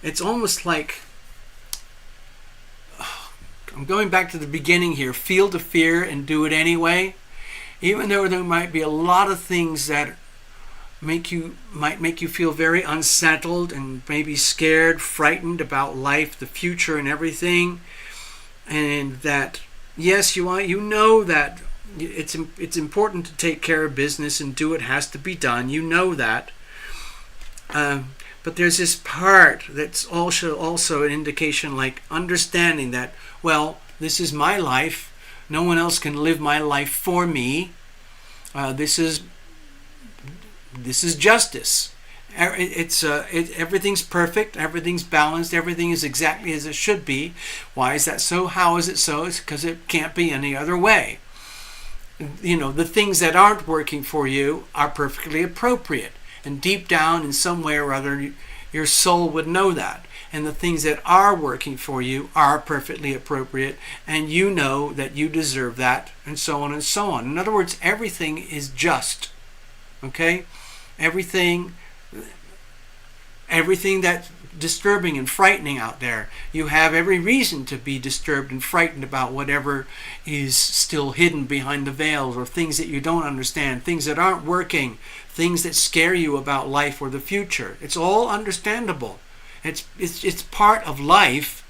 it's almost like, I'm going back to the beginning here, feel the fear and do it anyway. Even though there might be a lot of things that might make you feel very unsettled and maybe scared, frightened about life, the future, and everything. And that, yes, you know that it's important to take care of business and do what has to be done. You know that. But there's this part that's also an indication, like understanding that, well, this is my life. No one else can live my life for me. This is justice. Everything's perfect. Everything's balanced. Everything is exactly as it should be. Why is that so? How is it so? It's because it can't be any other way. The things that aren't working for you are perfectly appropriate. And deep down, in some way or other, your soul would know that. And the things that are working for you are perfectly appropriate. And you know that you deserve that, and so on and so on. In other words, everything is just. Okay? Everything that's disturbing and frightening out there, you have every reason to be disturbed and frightened about whatever is still hidden behind the veils, or things that you don't understand, things that aren't working, things that scare you about life or the future. It's all understandable. It's part of life.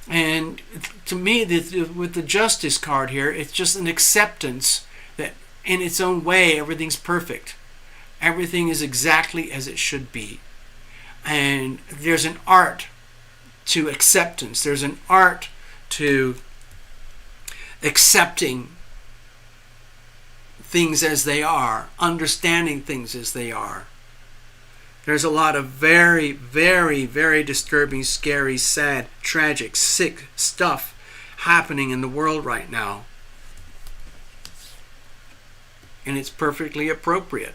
And to me, with the Justice card here, it's just an acceptance that in its own way, everything's perfect. Everything is exactly as it should be. And there's an art to acceptance. There's an art to accepting things as they are, understanding things as they are. There's a lot of very, very, very disturbing, scary, sad, tragic, sick stuff happening in the world right now. And it's perfectly appropriate,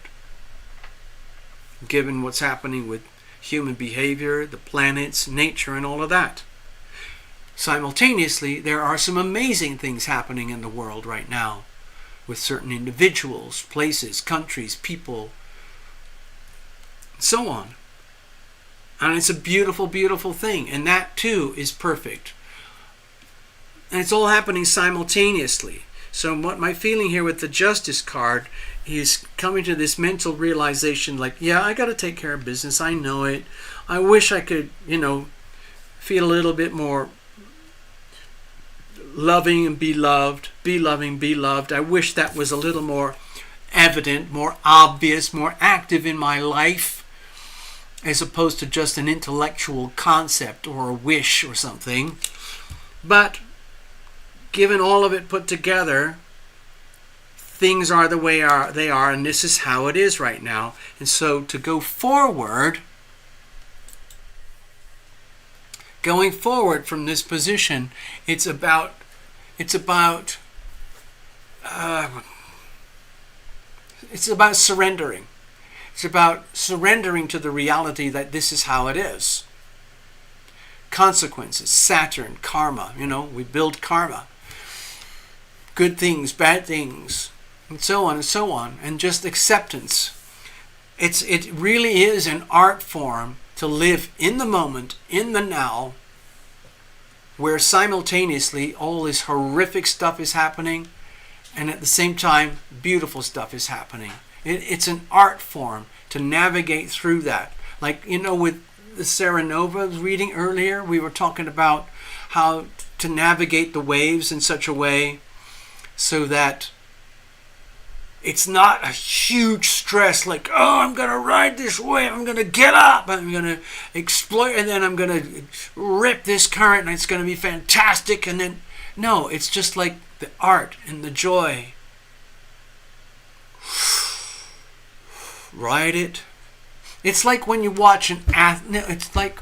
given what's happening with human behavior, the planets, nature, and all of that. Simultaneously, there are some amazing things happening in the world right now, with certain individuals, places, countries, people, so on. And it's a beautiful, beautiful thing. And that too is perfect. And it's all happening simultaneously. So what my feeling here with the Justice card is coming to this mental realization, like, yeah, I got to take care of business. I know it. I wish I could, feel a little bit more loving and be loved, be loving, be loved. I wish that was a little more evident, more obvious, more active in my life, as opposed to just an intellectual concept or a wish or something. But given all of it put together, things are the way they are, and this is how it is right now. And so to go forward, going forward from this position, it's about surrendering. It's about surrendering to the reality that this is how it is. Consequences, Saturn, karma, we build karma. Good things, bad things, and so on and so on. And just acceptance. It really is an art form to live in the moment, in the now, where simultaneously all this horrific stuff is happening, and at the same time, beautiful stuff is happening. It's an art form to navigate through that. Like, with the Sarah Nova reading earlier, we were talking about how to navigate the waves in such a way so that it's not a huge stress, like, oh, I'm going to ride this wave, I'm going to get up, I'm going to exploit, and then I'm going to rip this current, and it's going to be fantastic. And then, no, it's just like the art and the joy. Ride it. It's like when you watch it's like,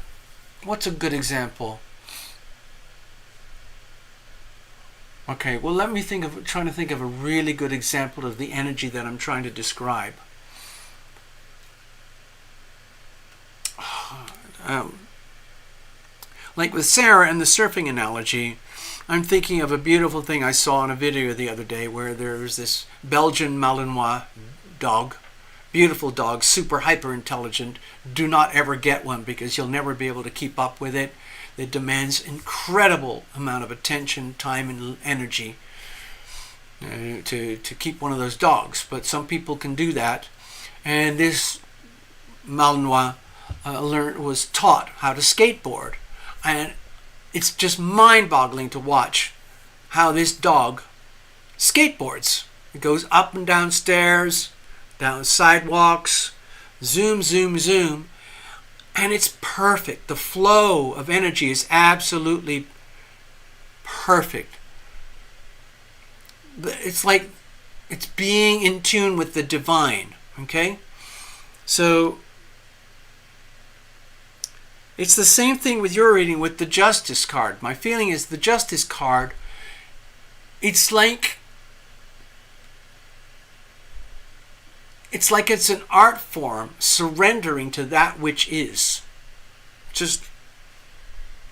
what's a good example? Okay, well, let me trying to think of a really good example of the energy that I'm trying to describe. Like with Sarah and the surfing analogy, I'm thinking of a beautiful thing I saw on a video the other day where there was this Belgian Malinois dog, beautiful dog, super hyper intelligent. Do not ever get one because you'll never be able to keep up with it. It demands incredible amount of attention, time, and energy to keep one of those dogs. But some people can do that. And this Malinois was taught how to skateboard. And it's just mind-boggling to watch how this dog skateboards. It goes up and down stairs, down sidewalks, zoom, zoom, zoom. And it's perfect. The flow of energy is absolutely perfect. It's like it's being in tune with the divine. Okay? So it's the same thing with your reading with the Justice card. My feeling is the Justice card, it's like it's an art form surrendering to that which is. Just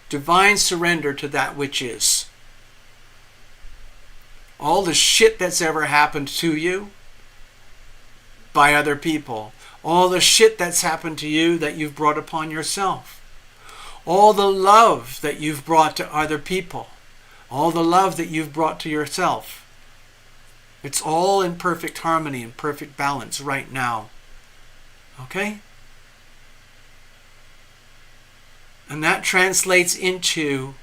divine surrender to that which is. All the shit that's ever happened to you by other people. All the shit that's happened to you that you've brought upon yourself. All the love that you've brought to other people. All the love that you've brought to yourself. It's all in perfect harmony and perfect balance right now. Okay? And that translates into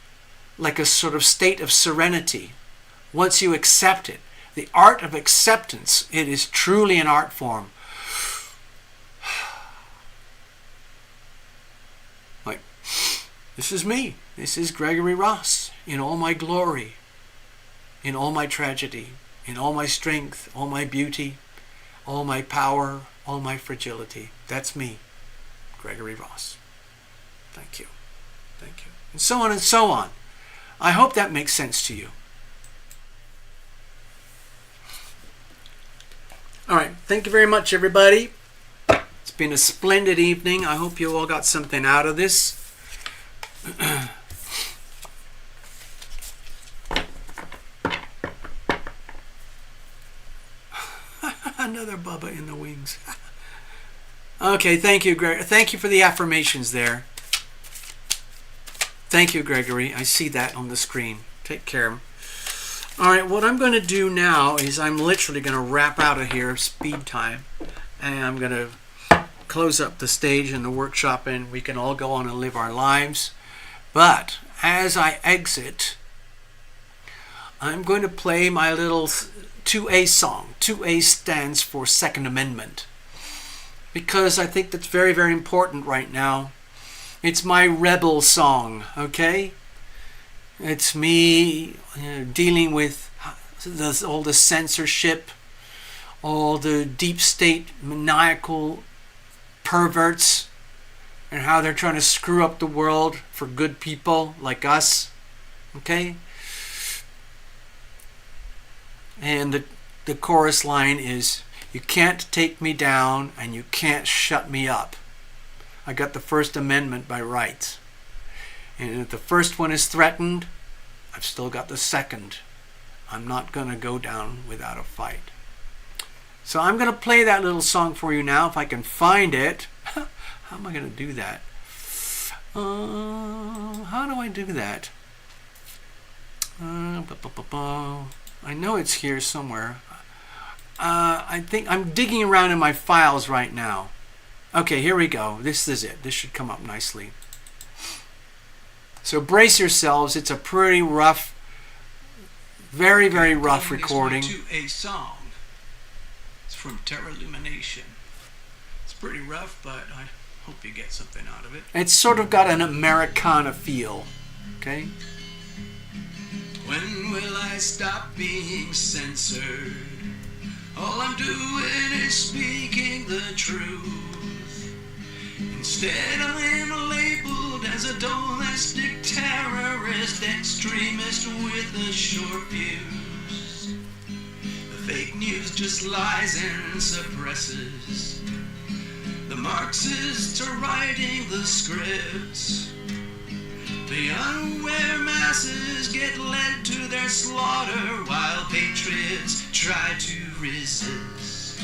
like a sort of state of serenity. Once you accept it. The art of acceptance, it is truly an art form. Like, this is me. This is Gregory Ross in all my glory, in all my tragedy, in all my strength, all my beauty, all my power, all my fragility. That's me, Gregory Ross. Thank you. Thank you. And so on and so on. I hope that makes sense to you. All right. Thank you very much, everybody. It's been a splendid evening. I hope you all got something out of this. Another Bubba in the wings. Okay, thank you, Greg. Thank you for the affirmations there. Thank you, Gregory. I see that on the screen. Take care. All right, what I'm going to do now is I'm literally going to wrap out of here, speed time, and I'm going to close up the stage and the workshop, and we can all go on and live our lives. But as I exit, I'm going to play my little 2A song. 2A stands for Second Amendment. Because I think that's very, very important right now. It's my rebel song, okay? It's me dealing with all the censorship, all the deep state maniacal perverts, and how they're trying to screw up the world for good people like us, okay? And the chorus line is, you can't take me down and you can't shut me up. I got the First Amendment by rights. And if the first one is threatened, I've still got the second. I'm not going to go down without a fight. So I'm going to play that little song for you now if I can find it. How am I going to do that? How do I do that? I know it's here somewhere. I think I'm digging around in my files right now. Okay, here we go. This is it. This should come up nicely. So brace yourselves. It's a pretty rough, very, very rough recording. To a song. It's from TarotLumination. It's pretty rough, but I hope you get something out of it. It's sort of got an Americana feel. Okay? When will I stop being censored? All I'm doing is speaking the truth. Instead I am labeled as a domestic terrorist extremist with with a short fuse. The fake news just lies and suppresses. The Marxists are writing the scripts. The unaware masses get led to their slaughter while patriots try to resist.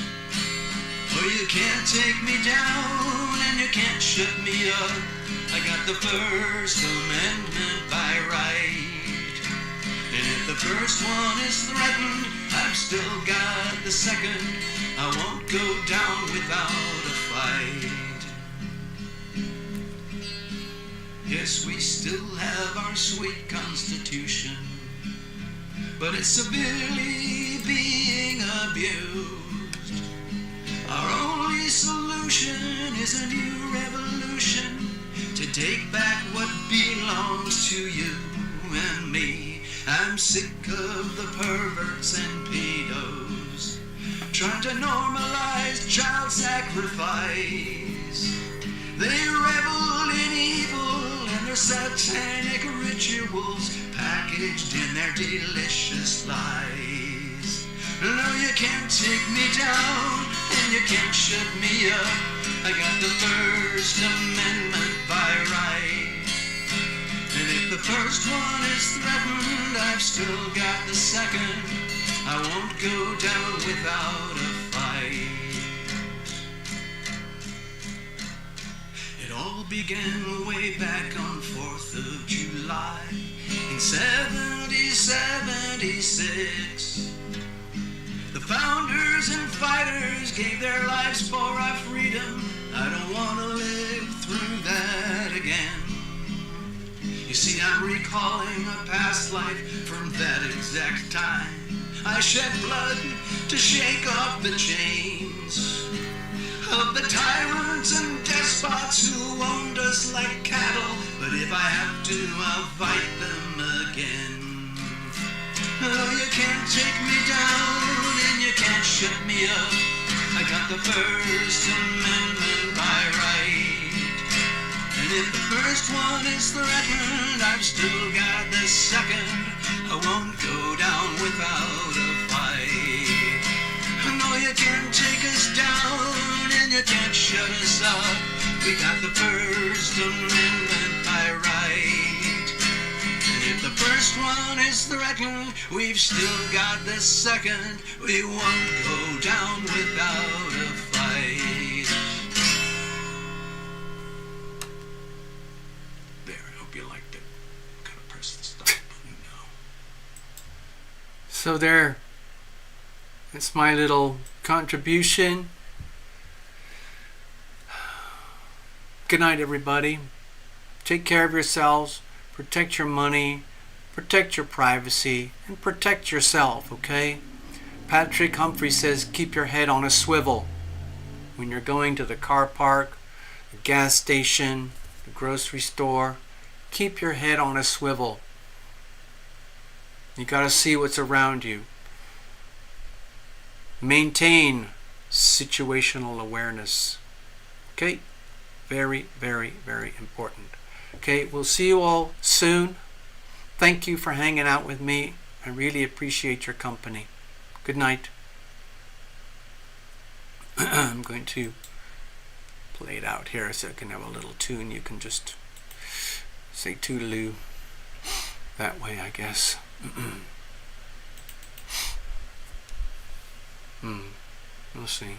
Oh, you can't take me down and you can't shut me up. I got the First Amendment by right. And if the first one is threatened, I've still got the second. I won't go down without a fight. Yes, we still have our sweet Constitution, but it's severely being abused. Our only solution is a new revolution to take back what belongs to you and me. I'm sick of the perverts and pedos trying to normalize child sacrifice. They revel in evil and their satanic rituals packaged in their delicious lies. No, you can't take me down and you can't shut me up. I got the First Amendment by right. And if the first one is threatened, I've still got the second. I won't go down without a fight. It all began way back on 4th of July in 1776. The founders and fighters gave their lives for our freedom. I don't want to live through that again. You see, I'm recalling a past life from that exact time. I shed blood to shake off the chains of the tyrants and despots who owned us like cattle. But if I have to, I'll fight them again. Oh, you can't take me down and you can't shut me up. I got the First Amendment by right. And if the first one is threatened, I've still got the second. I won't go down without a fight. No, you can't take us down and you can't shut us up. We got the First Amendment by right. And if the first one is threatened, we've still got the second. We won't go down without a fight. There, I hope you liked it. Gotta press the stop button now. So there, that's my little contribution. Good night, everybody. Take care of yourselves. Protect your money. Protect your privacy. And protect yourself, okay? Patrick Humphrey says keep your head on a swivel. When you're going to the car park, the gas station, the grocery store, keep your head on a swivel. You gotta see what's around you. Maintain situational awareness. Okay? Very, very, very important. Okay, we'll see you all soon. Thank you for hanging out with me. I really appreciate your company. Good night. I'm going to play it out here so I can have a little tune. You can just say toodaloo that way, I guess. We'll see.